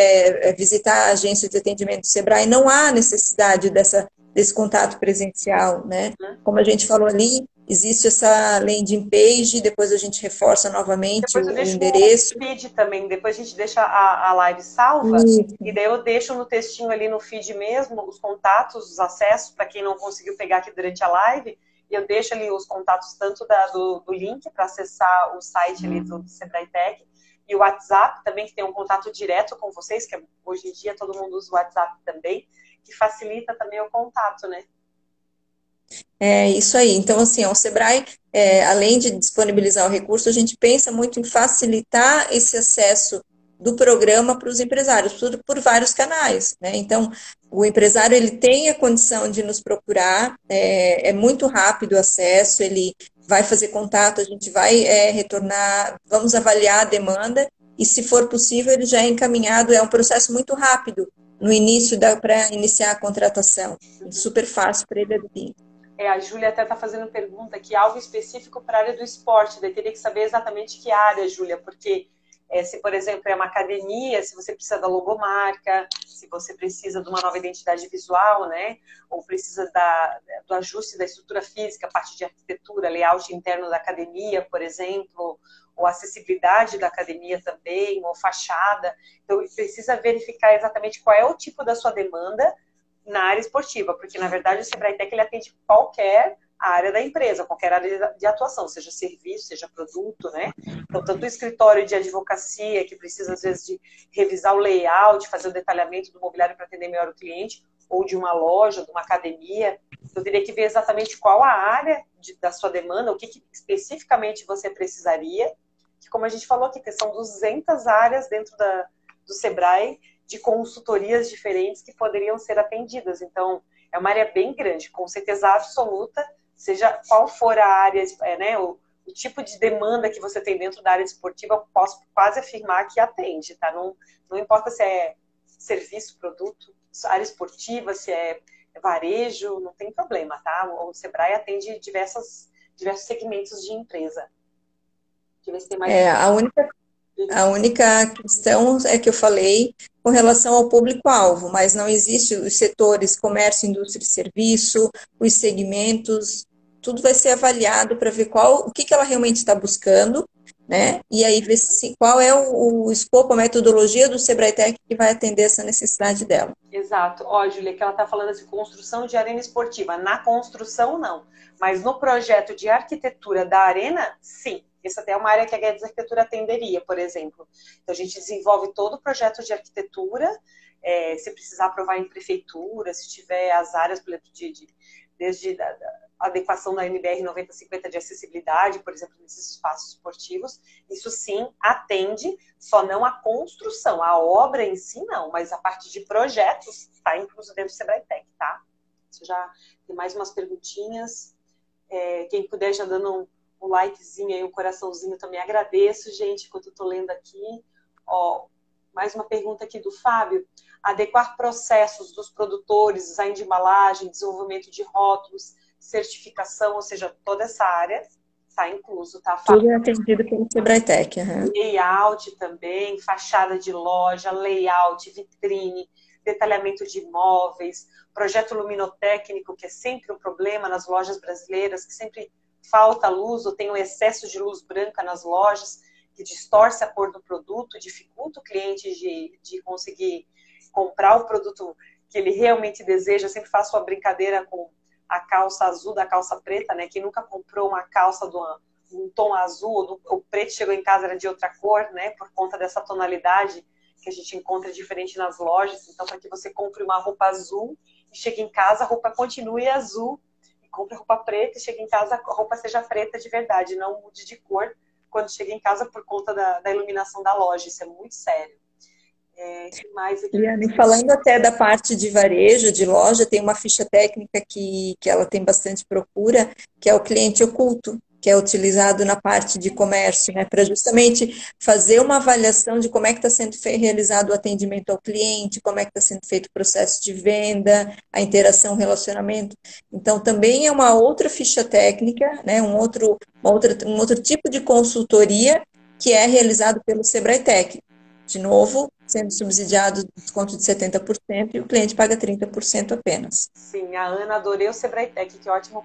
visitar a agência de atendimento do Sebrae, não há necessidade desse contato presencial, né? Como a gente falou ali, existe essa landing page, depois a gente reforça novamente o endereço. O feed também, depois a gente deixa a live salva, e daí eu deixo no textinho ali no feed mesmo, os contatos, os acessos, para quem não conseguiu pegar aqui durante a live, E eu deixo ali os contatos tanto do link para acessar o site ali do Sebrae Tech, e o WhatsApp também, que tem um contato direto com vocês, que hoje em dia todo mundo usa o WhatsApp também, que facilita também o contato, né? É isso aí. Então, assim, o Sebrae, além de disponibilizar o recurso, a gente pensa muito em facilitar esse acesso do programa para os empresários, por vários canais, né? Então, o empresário, ele tem a condição de nos procurar, é muito rápido o acesso, ele vai fazer contato, a gente vai retornar, vamos avaliar a demanda, e se for possível, ele já é encaminhado, é um processo muito rápido no início, para iniciar a contratação, super fácil para ele aderir. A Júlia até está fazendo pergunta aqui, algo específico para a área do esporte. Daí teria que saber exatamente que área, Júlia, porque se, por exemplo, é uma academia, se você precisa da logomarca, se você precisa de uma nova identidade visual, né? Ou precisa do ajuste da estrutura física, a parte de arquitetura, layout interno da academia, por exemplo, ou acessibilidade da academia também, ou fachada. Então, precisa verificar exatamente qual é o tipo da sua demanda na área esportiva, porque, na verdade, o Sebrae Tech ele atende qualquer área da empresa, qualquer área de atuação, seja serviço, seja produto, né? Então, tanto o escritório de advocacia, que precisa, às vezes, de revisar o layout, fazer o detalhamento do mobiliário para atender melhor o cliente, ou de uma loja, de uma academia, eu teria que ver exatamente qual a área da sua demanda, o que especificamente você precisaria, que, como a gente falou aqui, são 200 áreas dentro do Sebrae, de consultorias diferentes que poderiam ser atendidas. Então, é uma área bem grande, com certeza absoluta, seja qual for a área, né, o tipo de demanda que você tem dentro da área esportiva, eu posso quase afirmar que atende, tá? Não importa se é serviço, produto, área esportiva, se é varejo, não tem problema, tá? O Sebrae atende diversos segmentos de empresa. Deixa eu ver se tem mais... A única questão é que eu falei com relação ao público-alvo, mas não existe os setores comércio, indústria e serviço, os segmentos, tudo vai ser avaliado para ver o que ela realmente está buscando, né? E aí ver qual é o escopo, a metodologia do Sebrae Tech que vai atender essa necessidade dela. Exato. Ó, Júlia, que ela está falando de construção de arena esportiva. Na construção, não. Mas no projeto de arquitetura da arena, sim. Essa até é uma área que a Guedes Arquitetura atenderia, por exemplo. Então, a gente desenvolve todo o projeto de arquitetura, se precisar aprovar em prefeitura, se tiver as áreas, por exemplo, desde a adequação da NBR 9050 de acessibilidade, por exemplo, nesses espaços esportivos, isso sim atende, só não a construção, a obra em si não, mas a parte de projetos está incluso dentro do Sebrae Tech, tá? Isso já tem mais umas perguntinhas. Quem puder já dando um likezinho aí, um coraçãozinho, também agradeço, gente, enquanto eu estou lendo aqui. Ó, mais uma pergunta aqui do Fábio. Adequar processos dos produtores, design de embalagem, desenvolvimento de rótulos, certificação, ou seja, toda essa área está incluso, tá, Fábio? Tudo é atendido pelo Sebrae Tech. Uhum. Layout também, fachada de loja, layout, vitrine, detalhamento de imóveis, projeto luminotécnico, que é sempre um problema nas lojas brasileiras, que sempre falta luz ou tem um excesso de luz branca nas lojas, que distorce a cor do produto, dificulta o cliente de conseguir comprar o produto que ele realmente deseja. Eu sempre faço uma brincadeira com a calça azul da calça preta, né? Quem nunca comprou uma calça de um tom azul, ou o preto chegou em casa era de outra cor, né? Por conta dessa tonalidade que a gente encontra diferente nas lojas. Então, para que você compre uma roupa azul e chegue em casa, a roupa continue azul, compre roupa preta e chega em casa, a roupa seja preta de verdade, não mude de cor quando chega em casa por conta da iluminação da loja. Isso é muito sério. Que mais aqui? E falando até da parte de varejo, de loja, tem uma ficha técnica que ela tem bastante procura, que é o cliente oculto, que é utilizado na parte de comércio, né, para justamente fazer uma avaliação de como é que está sendo realizado o atendimento ao cliente, como é que está sendo feito o processo de venda, a interação, o relacionamento. Então, também é uma outra ficha técnica, né, um outro tipo de consultoria que é realizado pelo Sebrae Tech. De novo, sendo subsidiado desconto de 70% e o cliente paga 30% apenas. Sim, a Ana, adorei o Sebrae Tech, que ótima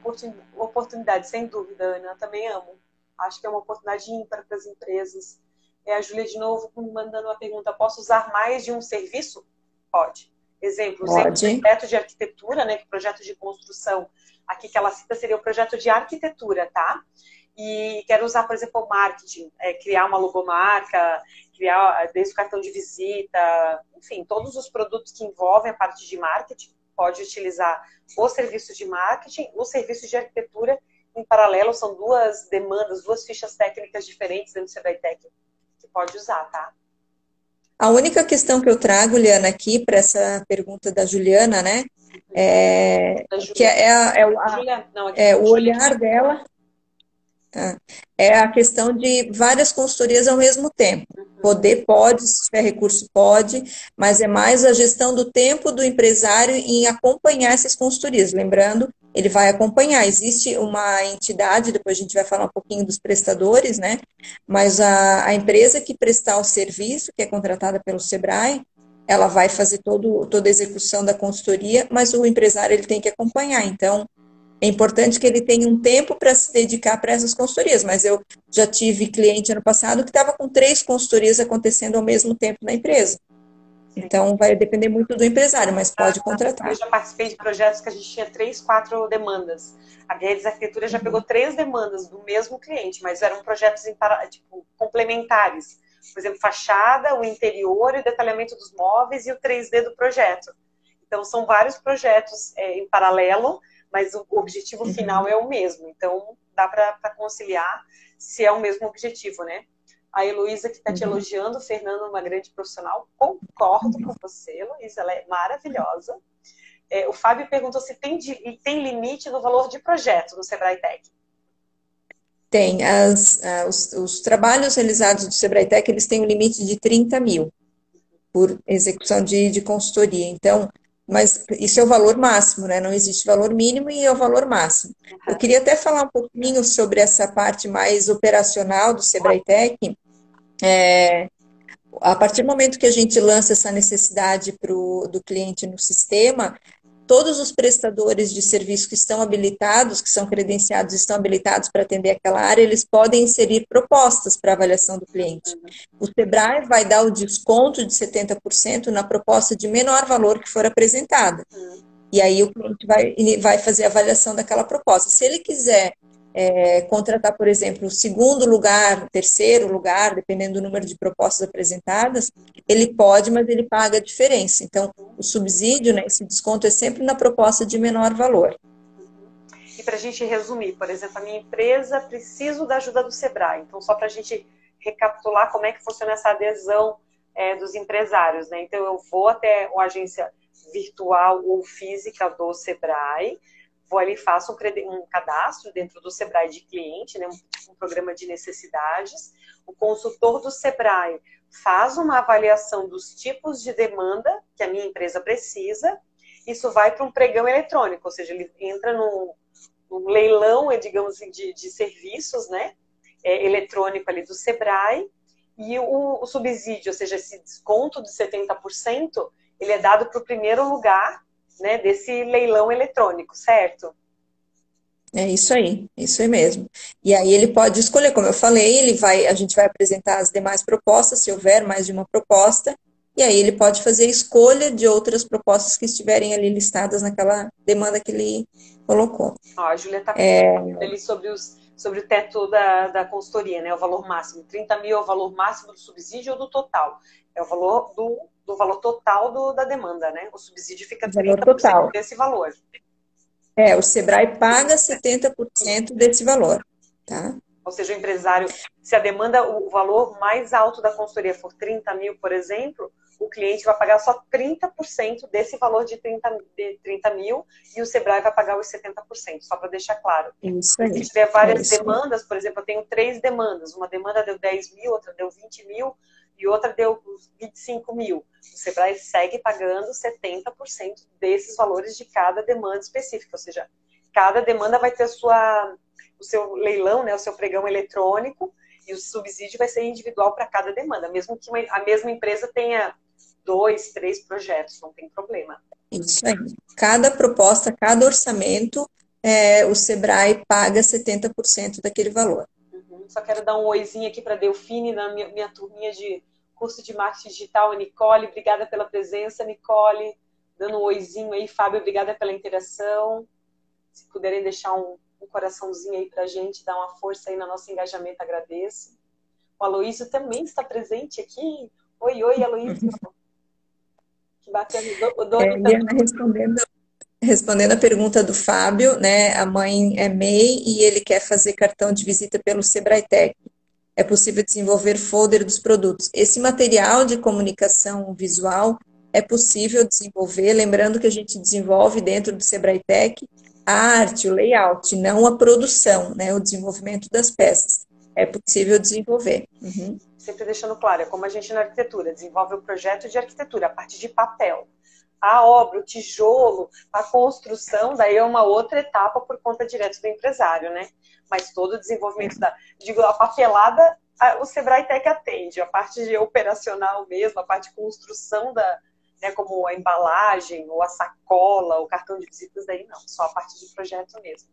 oportunidade, sem dúvida, Ana, eu também amo. Acho que é uma oportunidade ímpar para as empresas. A Júlia, de novo, mandando uma pergunta, posso usar mais de um serviço? Pode. Exemplo, usei um projeto de arquitetura, né, projeto de construção aqui que ela cita seria o projeto de arquitetura, tá? E quero usar, por exemplo, o marketing, criar uma logomarca, criar desde o cartão de visita, enfim, todos os produtos que envolvem a parte de marketing, pode utilizar o serviço de marketing, o serviço de arquitetura em paralelo, são duas demandas, duas fichas técnicas diferentes dentro do Sebrae Tech que pode usar, tá? A única questão que eu trago, Liana, aqui para essa pergunta da Juliana, né, que o olhar dela é a questão de várias consultorias ao mesmo tempo. Pode, se tiver recurso, pode, mas é mais a gestão do tempo do empresário em acompanhar essas consultorias. Lembrando, ele vai acompanhar. Existe uma entidade, depois a gente vai falar um pouquinho dos prestadores, né? Mas a empresa que prestar o serviço, que é contratada pelo Sebrae, ela vai fazer toda a execução da consultoria, mas o empresário ele tem que acompanhar. Então, é importante que ele tenha um tempo para se dedicar para essas consultorias, mas eu já tive cliente ano passado que estava com 3 consultorias acontecendo ao mesmo tempo na empresa. Então, vai depender muito do empresário, mas pode contratar. Eu já participei de projetos que a gente tinha 3, 4 demandas. A Guedes Arquitetura já pegou 3 demandas do mesmo cliente, mas eram projetos complementares. Por exemplo, fachada, o interior, o detalhamento dos móveis e o 3D do projeto. Então, são vários projetos em paralelo, mas o objetivo final é o mesmo. Então, dá para conciliar se é o mesmo objetivo, né? A Heloísa, que está te elogiando, Fernanda, uma grande profissional, concordo com você, Heloísa, ela é maravilhosa. O Fábio perguntou se tem limite no valor de projeto no Sebrae Tech. Tem. Os trabalhos realizados do Sebrae Tech, eles têm um limite de 30 mil por execução de consultoria. Então, mas isso é o valor máximo, né? Não existe valor mínimo e é o valor máximo. Eu queria até falar um pouquinho sobre essa parte mais operacional do Sebrae Tech. A partir do momento que a gente lança essa necessidade do cliente no sistema, todos os prestadores de serviço que estão habilitados, que são credenciados, estão habilitados para atender aquela área, eles podem inserir propostas para avaliação do cliente. O Sebrae vai dar o desconto de 70% na proposta de menor valor que for apresentada. E aí o cliente vai fazer a avaliação daquela proposta. Se ele quiser contratar, por exemplo, o segundo lugar, o terceiro lugar, dependendo do número de propostas apresentadas, ele pode, mas ele paga a diferença. Então, o subsídio, né, esse desconto é sempre na proposta de menor valor. E para a gente resumir, por exemplo, a minha empresa preciso da ajuda do Sebrae. Então, só para a gente recapitular como é que funciona essa adesão dos empresários, né? Então, eu vou até uma agência virtual ou física do Sebrae, vou ali, faço um cadastro dentro do Sebrae de cliente, né, um programa de necessidades. O consultor do Sebrae faz uma avaliação dos tipos de demanda que a minha empresa precisa. Isso vai para um pregão eletrônico, ou seja, ele entra num leilão, digamos assim, de serviços, né, eletrônico ali do Sebrae. E o subsídio, ou seja, esse desconto de 70%, ele é dado para o primeiro lugar, né, desse leilão eletrônico, certo? É isso aí mesmo. E aí ele pode escolher, como eu falei, a gente vai apresentar as demais propostas, se houver mais de uma proposta, e aí ele pode fazer escolha de outras propostas que estiverem ali listadas naquela demanda que ele colocou. A Júlia está falando ali sobre o teto da consultoria, né? O valor máximo. 30 mil é o valor máximo do subsídio ou do total? É o valor do valor total da demanda, né? O subsídio fica 30% desse valor. O Sebrae paga 70% desse valor, tá? Ou seja, o empresário, se a demanda, o valor mais alto da consultoria for 30 mil, por exemplo, o cliente vai pagar só 30% desse valor de 30 mil e o Sebrae vai pagar os 70%, só para deixar claro. Isso aí. Se tiver várias demandas, por exemplo, eu tenho 3 demandas, uma demanda deu 10 mil, outra deu 20 mil e outra deu 25 mil. O Sebrae segue pagando 70% desses valores de cada demanda específica, ou seja, cada demanda vai ter o seu leilão, né, o seu pregão eletrônico, e o subsídio vai ser individual para cada demanda, mesmo que a mesma empresa tenha 2, 3 projetos, não tem problema. Isso aí. Cada proposta, cada orçamento, o Sebrae paga 70% daquele valor. Só quero dar um oizinho aqui para a Delfine, na minha turminha de curso de marketing digital, a Nicole, obrigada pela presença, Nicole, dando um oizinho aí, Fábio, obrigada pela interação. Se puderem deixar um coraçãozinho aí pra gente, dar uma força aí no nosso engajamento, agradeço. O Aloísio também está presente aqui. Oi, oi, Aloísio. Que bacana. O Doni também. Liana, respondendo a pergunta do Fábio, né? A mãe é MEI e ele quer fazer cartão de visita pelo Sebrae Tech. É possível desenvolver folder dos produtos. Esse material de comunicação visual é possível desenvolver, lembrando que a gente desenvolve dentro do Sebrae Tech a arte, o layout, não a produção, né? O desenvolvimento das peças. É possível desenvolver. Uhum. Sempre deixando claro, é como a gente na arquitetura, desenvolve o projeto de arquitetura, a parte de papel. A obra, o tijolo, a construção, daí é uma outra etapa por conta direto do empresário, né? Mas todo o desenvolvimento a papelada, o Sebrae Tech atende, a parte de operacional mesmo, a parte de construção né, como a embalagem, ou a sacola, o cartão de visitas, daí não, só a parte de projeto mesmo.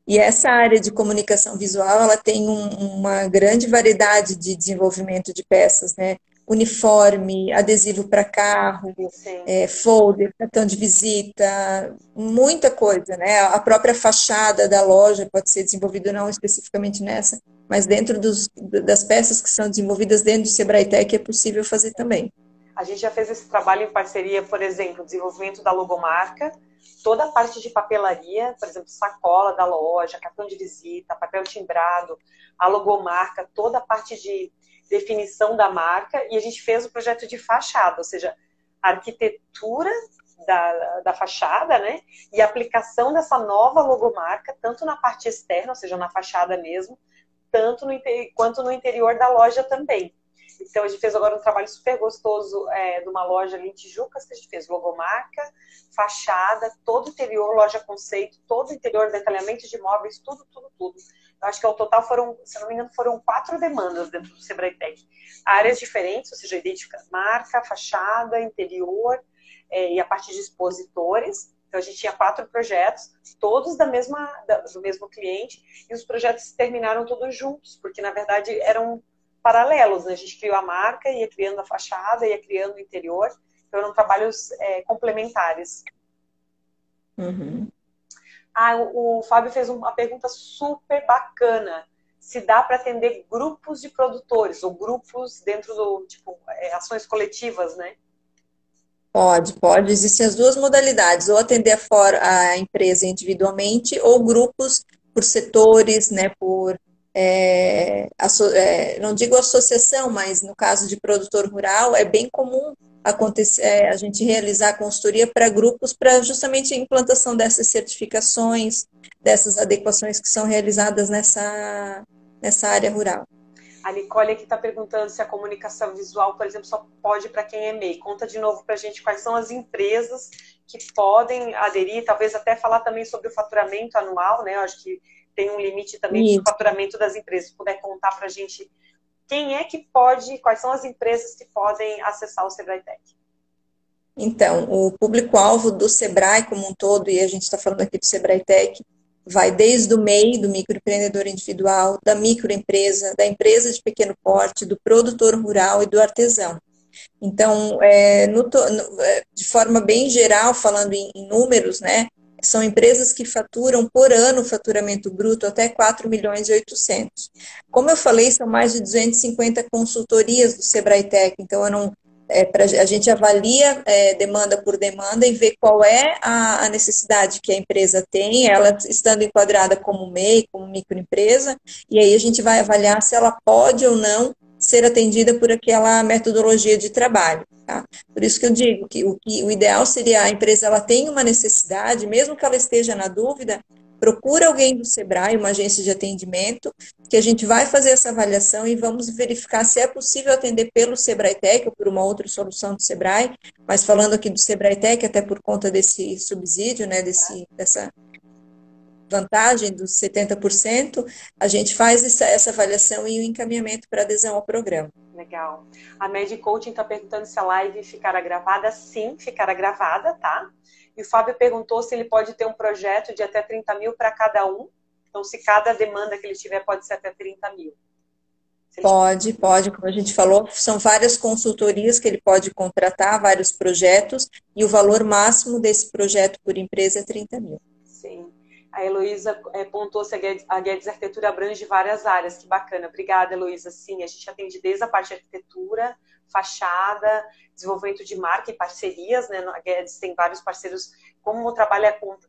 E essa área de comunicação visual, ela tem uma grande variedade de desenvolvimento de peças, né? Uniforme, adesivo para carro, folder, cartão de visita, muita coisa, né? A própria fachada da loja pode ser desenvolvida não especificamente nessa, mas dentro das peças que são desenvolvidas dentro do Sebrae Tech é possível fazer também. A gente já fez esse trabalho em parceria, por exemplo, desenvolvimento da logomarca, toda a parte de papelaria, por exemplo, sacola da loja, cartão de visita, papel timbrado, a logomarca, toda a parte de definição da marca, e a gente fez o projeto de fachada, ou seja, a arquitetura da fachada, né, e a aplicação dessa nova logomarca, tanto na parte externa, ou seja, na fachada mesmo, quanto no interior da loja também. Então, a gente fez agora um trabalho super gostoso de uma loja ali em Tijucas, que a gente fez logomarca, fachada, todo o interior, loja conceito, todo o interior, detalhamento de móveis, tudo. Eu acho que ao total foram, se não me engano, foram 4 demandas dentro do Sebrae Tech. Áreas diferentes, ou seja, idêntica marca, fachada, interior e a parte de expositores. Então, a gente tinha 4 projetos, todos do mesmo cliente, e os projetos terminaram todos juntos, porque, na verdade, eram paralelos, né? A gente criou a marca, ia criando a fachada, ia criando o interior, então eram trabalhos complementares. Uhum. O Fábio fez uma pergunta super bacana, se dá para atender grupos de produtores, ou grupos dentro do, ações coletivas, né? Pode. Existem as duas modalidades, ou atender a empresa individualmente, ou grupos por setores, né, não digo associação, mas no caso de produtor rural, é bem comum acontecer, a gente realizar a consultoria para grupos, para justamente a implantação dessas certificações, dessas adequações que são realizadas nessa área rural. A Nicole aqui está perguntando se a comunicação visual, por exemplo, só pode para quem é MEI. Conta de novo para a gente quais são as empresas que podem aderir, talvez até falar também sobre o faturamento anual, né? Eu acho que tem um limite também do faturamento das empresas. Se puder contar para a gente quem é que pode, quais são as empresas que podem acessar o Sebrae Tech. Então, o público-alvo do Sebrae como um todo, e a gente está falando aqui do Sebrae Tech, vai desde o MEI, do microempreendedor individual, da microempresa, da empresa de pequeno porte, do produtor rural e do artesão. Então, de forma bem geral, falando em números, né, são empresas que faturam por ano faturamento bruto até 4 milhões e 800. Como eu falei, são mais de 250 consultorias do Sebrae Tech, então a gente avalia demanda por demanda e vê qual é a necessidade que a empresa tem, ela estando enquadrada como MEI, como microempresa, e aí a gente vai avaliar se ela pode ou não ser atendida por aquela metodologia de trabalho. Tá? Por isso que eu digo que o ideal seria a empresa, ela tem uma necessidade, mesmo que ela esteja na dúvida, procura alguém do Sebrae, uma agência de atendimento, que a gente vai fazer essa avaliação e vamos verificar se é possível atender pelo Sebrae Tech ou por uma outra solução do Sebrae, mas falando aqui do Sebrae Tech, até por conta desse subsídio, né, dessa vantagem dos 70%, a gente faz essa avaliação e o encaminhamento para adesão ao programa. Legal. A Med Coaching está perguntando se a live ficará gravada. Sim, ficará gravada, tá? E o Fábio perguntou se ele pode ter um projeto de até 30 mil para cada um. Então, se cada demanda que ele tiver pode ser até 30 mil. Pode. Como a gente falou, são várias consultorias que ele pode contratar, vários projetos, e o valor máximo desse projeto por empresa é 30 mil. Sim. A Heloísa pontuou se a Guedes Arquitetura abrange várias áreas. Que bacana. Obrigada, Heloísa. Sim, a gente atende desde a parte de arquitetura, fachada, desenvolvimento de marca e parcerias, né? A Guedes tem vários parceiros. Como o trabalho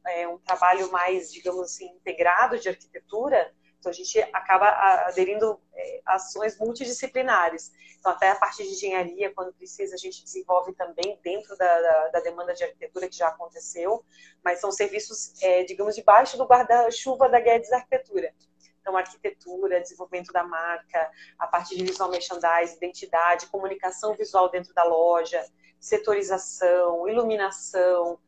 é um trabalho mais, digamos assim, integrado de arquitetura, então a gente acaba aderindo ações multidisciplinares. Então, até a parte de engenharia, quando precisa, a gente desenvolve também dentro da demanda de arquitetura que já aconteceu, mas são serviços, digamos, debaixo do guarda-chuva da Guedes Arquitetura. Então, arquitetura, desenvolvimento da marca, a parte de visual merchandising, identidade, comunicação visual dentro da loja, setorização, iluminação,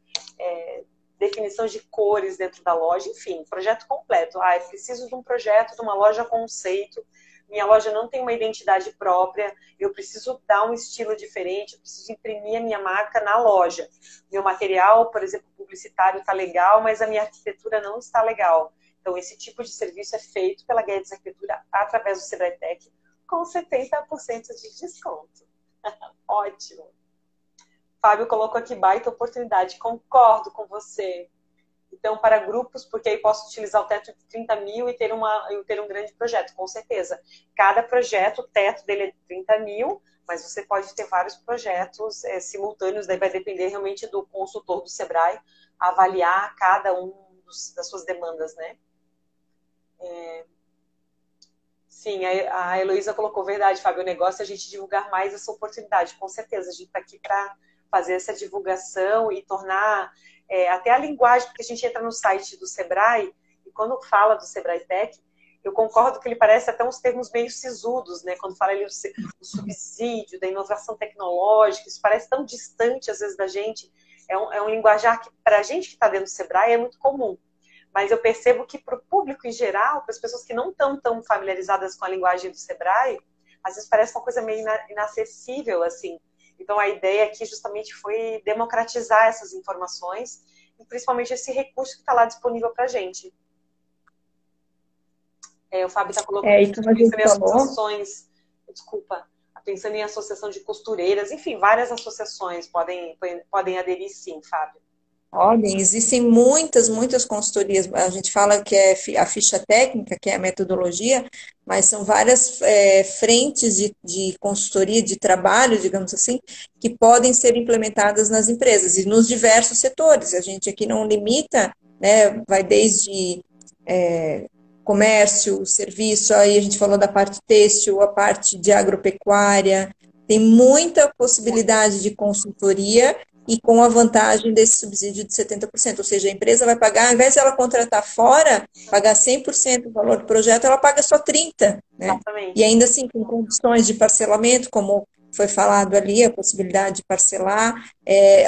definição de cores dentro da loja, enfim, projeto completo. Eu preciso de um projeto, de uma loja conceito, minha loja não tem uma identidade própria, eu preciso dar um estilo diferente, eu preciso imprimir a minha marca na loja. Meu material, por exemplo, publicitário está legal, mas a minha arquitetura não está legal. Então, esse tipo de serviço é feito pela Guedes Arquitetura através do Sebrae Tech com 70% de desconto. Ótimo. Fábio colocou aqui baita oportunidade. Concordo com você. Então, para grupos, porque aí posso utilizar o teto de 30 mil e ter um grande projeto, com certeza. Cada projeto, o teto dele é de 30 mil, mas você pode ter vários projetos simultâneos, daí vai depender realmente do consultor do Sebrae avaliar cada um das suas demandas, né? Sim, a Heloísa colocou verdade, Fábio, o negócio é a gente divulgar mais essa oportunidade, com certeza, a gente está aqui para fazer essa divulgação e tornar até a linguagem, porque a gente entra no site do Sebrae, e quando fala do Sebrae Tech, eu concordo que ele parece até uns termos meio sisudos, né? Quando fala ali do subsídio, da inovação tecnológica, isso parece tão distante, às vezes, da gente. É um linguajar que, para a gente que está dentro do Sebrae, é muito comum. Mas eu percebo que para o público em geral, para as pessoas que não estão tão familiarizadas com a linguagem do Sebrae, às vezes parece uma coisa meio inacessível, assim. Então, a ideia aqui justamente foi democratizar essas informações e principalmente esse recurso que está lá disponível para a gente. O Fábio está colocando pensando em associações, desculpa, pensando em associação de costureiras, enfim, várias associações podem aderir sim, Fábio. Podem, existem muitas consultorias, a gente fala que é a ficha técnica, que é a metodologia, mas são várias frentes de consultoria, de trabalho, digamos assim, que podem ser implementadas nas empresas e nos diversos setores. A gente aqui não limita, né, vai desde comércio, serviço, aí a gente falou da parte têxtil, a parte de agropecuária, tem muita possibilidade de consultoria e com a vantagem desse subsídio de 70%, ou seja, a empresa vai pagar, ao invés de ela contratar fora, pagar 100% do valor do projeto, ela paga só 30%, né? E ainda assim, com condições de parcelamento, como foi falado ali, a possibilidade de parcelar,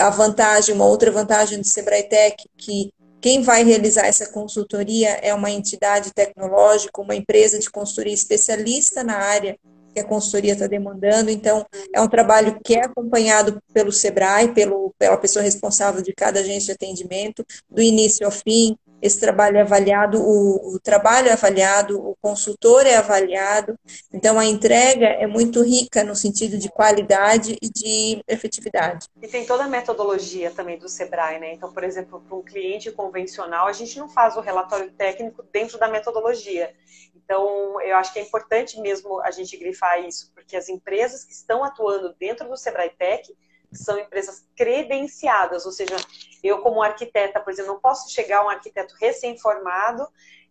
a vantagem, uma outra vantagem do Sebrae Tech, que quem vai realizar essa consultoria é uma entidade tecnológica, uma empresa de consultoria especialista na área que a consultoria está demandando. Então, é um trabalho que é acompanhado pelo Sebrae, pela pessoa responsável de cada agência de atendimento, do início ao fim. Esse trabalho é avaliado, o trabalho é avaliado, o consultor é avaliado. Então, a entrega é muito rica no sentido de qualidade e de efetividade. E tem toda a metodologia também do Sebrae, né? Então, por exemplo, para um cliente convencional, a gente não faz o relatório técnico dentro da metodologia. Então, eu acho que é importante mesmo a gente grifar isso, porque as empresas que estão atuando dentro do Sebrae Tech são empresas credenciadas, ou seja, eu como arquiteta, por exemplo, não posso chegar um arquiteto recém-formado,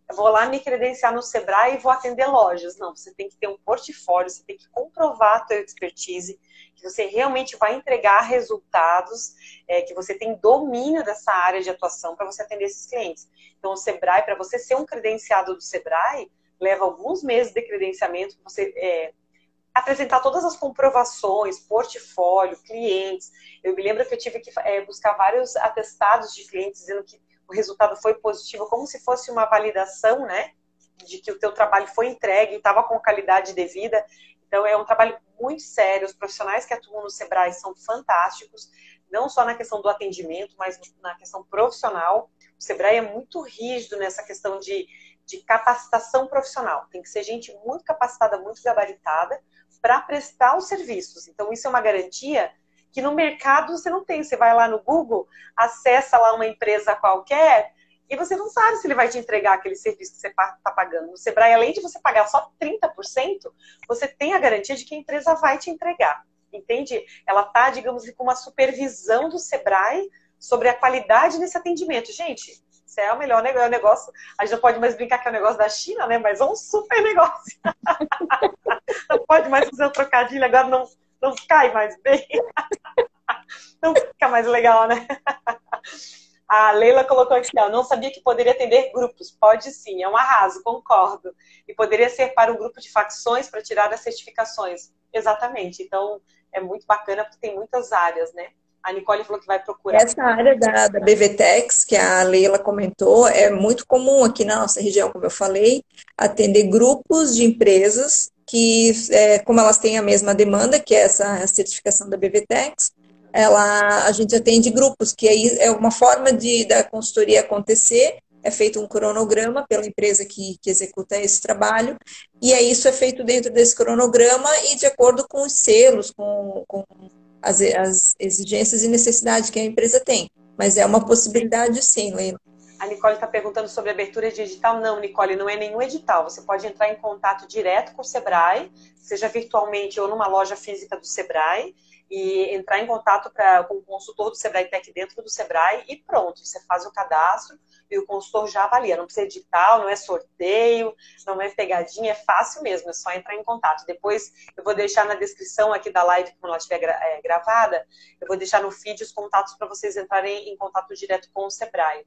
eu vou lá me credenciar no Sebrae e vou atender lojas. Não, você tem que ter um portfólio, você tem que comprovar a tua expertise, que você realmente vai entregar resultados, que você tem domínio dessa área de atuação para você atender esses clientes. Então, o Sebrae, para você ser um credenciado do Sebrae, leva alguns meses de credenciamento para você apresentar todas as comprovações, portfólio, clientes. Eu me lembro que eu tive que buscar vários atestados de clientes dizendo que o resultado foi positivo, como se fosse uma validação, né, de que o teu trabalho foi entregue e estava com qualidade devida. Então, é um trabalho muito sério. Os profissionais que atuam no Sebrae são fantásticos, não só na questão do atendimento, mas na questão profissional. O Sebrae é muito rígido nessa questão de capacitação profissional. Tem que ser gente muito capacitada, muito gabaritada para prestar os serviços. Então, isso é uma garantia que no mercado você não tem. Você vai lá no Google, acessa lá uma empresa qualquer e você não sabe se ele vai te entregar aquele serviço que você está pagando. No Sebrae, além de você pagar só 30%, você tem a garantia de que a empresa vai te entregar. Entende? Ela está, digamos, com uma supervisão do Sebrae sobre a qualidade desse atendimento. Gente, isso é o melhor negócio. A gente não pode mais brincar que é o negócio da China, né? Mas é um super negócio. Não pode mais fazer um trocadilho, agora não cai mais bem. Não fica mais legal, né? A Leila colocou aqui, ó, não sabia que poderia atender grupos. Pode sim, é um arraso, concordo. E poderia ser para um grupo de facções para tirar as certificações. Exatamente. Então, é muito bacana porque tem muitas áreas, né? A Nicole falou que vai procurar. Essa área da BVTEX, que a Leila comentou, é muito comum aqui na nossa região, como eu falei, atender grupos de empresas que, como elas têm a mesma demanda, que é essa certificação da BVTEX, a gente atende grupos, que aí é uma forma da consultoria acontecer, é feito um cronograma pela empresa que executa esse trabalho, e aí isso é feito dentro desse cronograma e de acordo com os selos, com as exigências e necessidades que a empresa tem. Mas é uma possibilidade sim, Leila. A Nicole está perguntando sobre abertura de edital. Não, Nicole, não é nenhum edital. Você pode entrar em contato direto com o Sebrae, seja virtualmente ou numa loja física do Sebrae, e entrar em contato com o consultor do Sebrae Tech dentro do Sebrae e pronto, você faz o cadastro e o consultor já avalia. Não precisa edital, não é sorteio, não é pegadinha, é fácil mesmo, é só entrar em contato. Depois eu vou deixar na descrição aqui da live, quando ela estiver gravada, eu vou deixar no feed os contatos para vocês entrarem em contato direto com o Sebrae.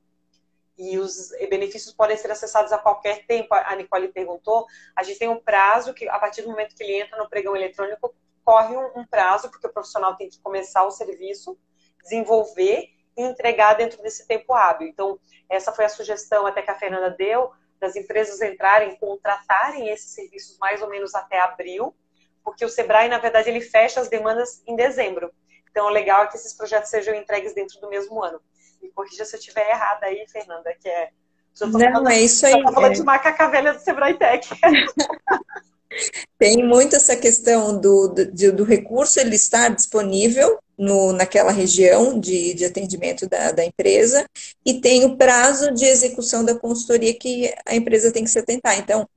E os benefícios podem ser acessados a qualquer tempo, a Nicole perguntou. A gente tem um prazo que, a partir do momento que ele entra no pregão eletrônico, corre um prazo, porque o profissional tem que começar o serviço, desenvolver e entregar dentro desse tempo hábil. Então, essa foi a sugestão até que a Fernanda deu, das empresas entrarem, contratarem esses serviços mais ou menos até abril, porque o Sebrae, na verdade, ele fecha as demandas em dezembro. Então, o legal é que esses projetos sejam entregues dentro do mesmo ano. Me corrija se eu estiver errada aí, Fernanda, que é... Não, é isso aí. Eu tô falando de macaca velha do Sebrae Tech. Tem muito essa questão do recurso ele estar disponível naquela região de atendimento da empresa e tem o prazo de execução da consultoria que a empresa tem que se atentar. Então,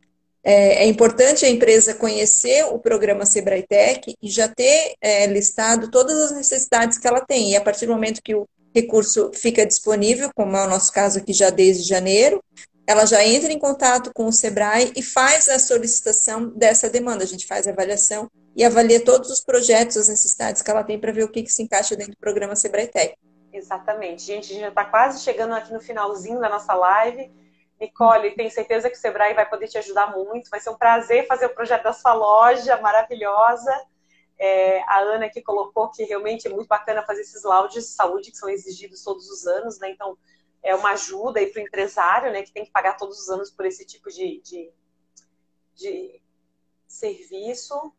é importante a empresa conhecer o programa Sebrae Tech e já ter listado todas as necessidades que ela tem. E a partir do momento que o recurso fica disponível, como é o nosso caso aqui já desde janeiro, ela já entra em contato com o Sebrae e faz a solicitação dessa demanda. A gente faz a avaliação e avalia todos os projetos, as necessidades que ela tem para ver o que se encaixa dentro do programa Sebrae Tech. Exatamente. Gente, a gente já está quase chegando aqui no finalzinho da nossa live. Nicole, tenho certeza que o Sebrae vai poder te ajudar muito. Vai ser um prazer fazer o projeto da sua loja maravilhosa. A Ana aqui colocou que realmente é muito bacana fazer esses laudos de saúde que são exigidos todos os anos, né? Então, é uma ajuda aí para o empresário, né, que tem que pagar todos os anos por esse tipo de serviço.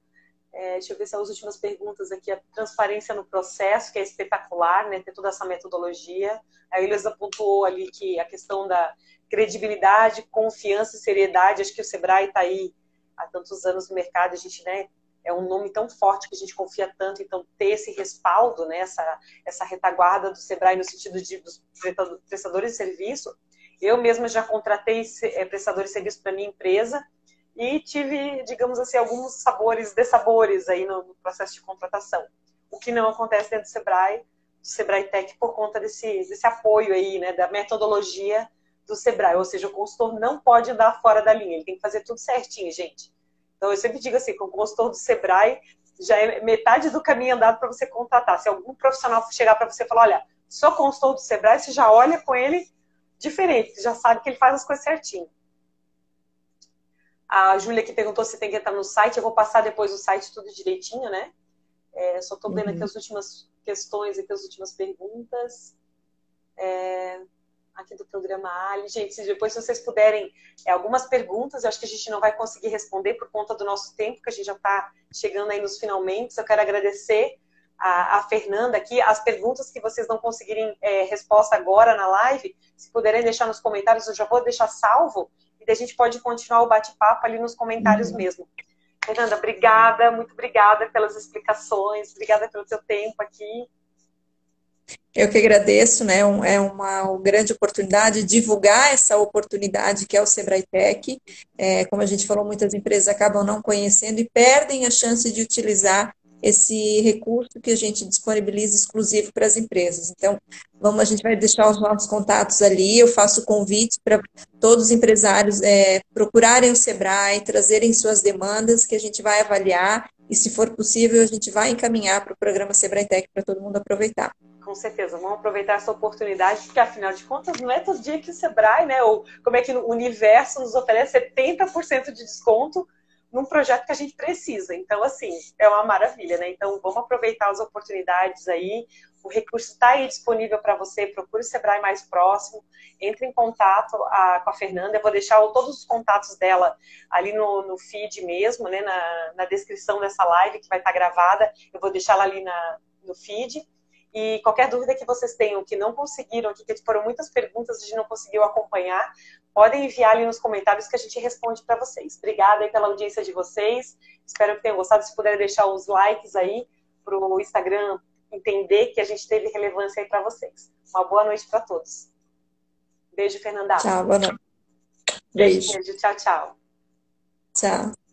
Deixa eu ver se as últimas perguntas aqui. A transparência no processo, que é espetacular, né, ter toda essa metodologia. A Elisa pontuou ali que a questão da credibilidade, confiança e seriedade, acho que o Sebrae está aí há tantos anos no mercado, a gente, né, é um nome tão forte que a gente confia tanto, então ter esse respaldo, né, essa retaguarda do Sebrae no sentido dos prestadores de serviço. Eu mesma já contratei prestadores de serviço para minha empresa e tive, digamos assim, alguns dessabores aí no processo de contratação. O que não acontece dentro do Sebrae Tech, por conta desse apoio aí, né, da metodologia do Sebrae. Ou seja, o consultor não pode andar fora da linha, ele tem que fazer tudo certinho, gente. Então, eu sempre digo assim, com o consultor do Sebrae, já é metade do caminho andado para você contratar. Se algum profissional chegar para você e falar, olha, sou consultor do Sebrae, você já olha com ele diferente, você já sabe que ele faz as coisas certinho. A Júlia aqui perguntou se tem que entrar no site, eu vou passar depois o site tudo direitinho, né? Só estou vendo aqui as últimas questões, aqui as últimas perguntas. Aqui do programa Ali. Gente, depois se vocês puderem, algumas perguntas, eu acho que a gente não vai conseguir responder por conta do nosso tempo, que a gente já está chegando aí nos finalmente. Eu quero agradecer a Fernanda aqui. As perguntas que vocês não conseguirem resposta agora na live, se puderem deixar nos comentários, eu já vou deixar salvo, e daí a gente pode continuar o bate-papo ali nos comentários mesmo. Fernanda, obrigada, muito obrigada pelas explicações, obrigada pelo seu tempo aqui. Eu que agradeço, né? É uma grande oportunidade divulgar essa oportunidade que é o Sebrae Tech. Como a gente falou, muitas empresas acabam não conhecendo e perdem a chance de utilizar esse recurso que a gente disponibiliza exclusivo para as empresas. Então, a gente vai deixar os nossos contatos ali. Eu faço o convite para todos os empresários procurarem o Sebrae, trazerem suas demandas, que a gente vai avaliar e, se for possível, a gente vai encaminhar para o programa Sebrae Tech para todo mundo aproveitar. Com certeza, vamos aproveitar essa oportunidade, porque afinal de contas não é todo dia que o Sebrae, né, ou como é que o universo nos oferece 70% de desconto num projeto que a gente precisa. Então, assim, é uma maravilha, né? Então, vamos aproveitar as oportunidades aí. O recurso está aí disponível para você. Procure o Sebrae mais próximo. Entre em contato com a Fernanda. Eu vou deixar todos os contatos dela ali no feed mesmo, né? Na descrição dessa live que vai estar gravada. Eu vou deixar ela ali no feed. E qualquer dúvida que vocês tenham, que não conseguiram, que foram muitas perguntas, a gente não conseguiu acompanhar, podem enviar ali nos comentários que a gente responde para vocês. Obrigada aí pela audiência de vocês. Espero que tenham gostado. Se puderem deixar os likes aí para o Instagram entender que a gente teve relevância aí para vocês. Uma boa noite para todos. Beijo, Fernanda. Tchau, boa noite. Beijo. Beijo, tchau, tchau. Tchau.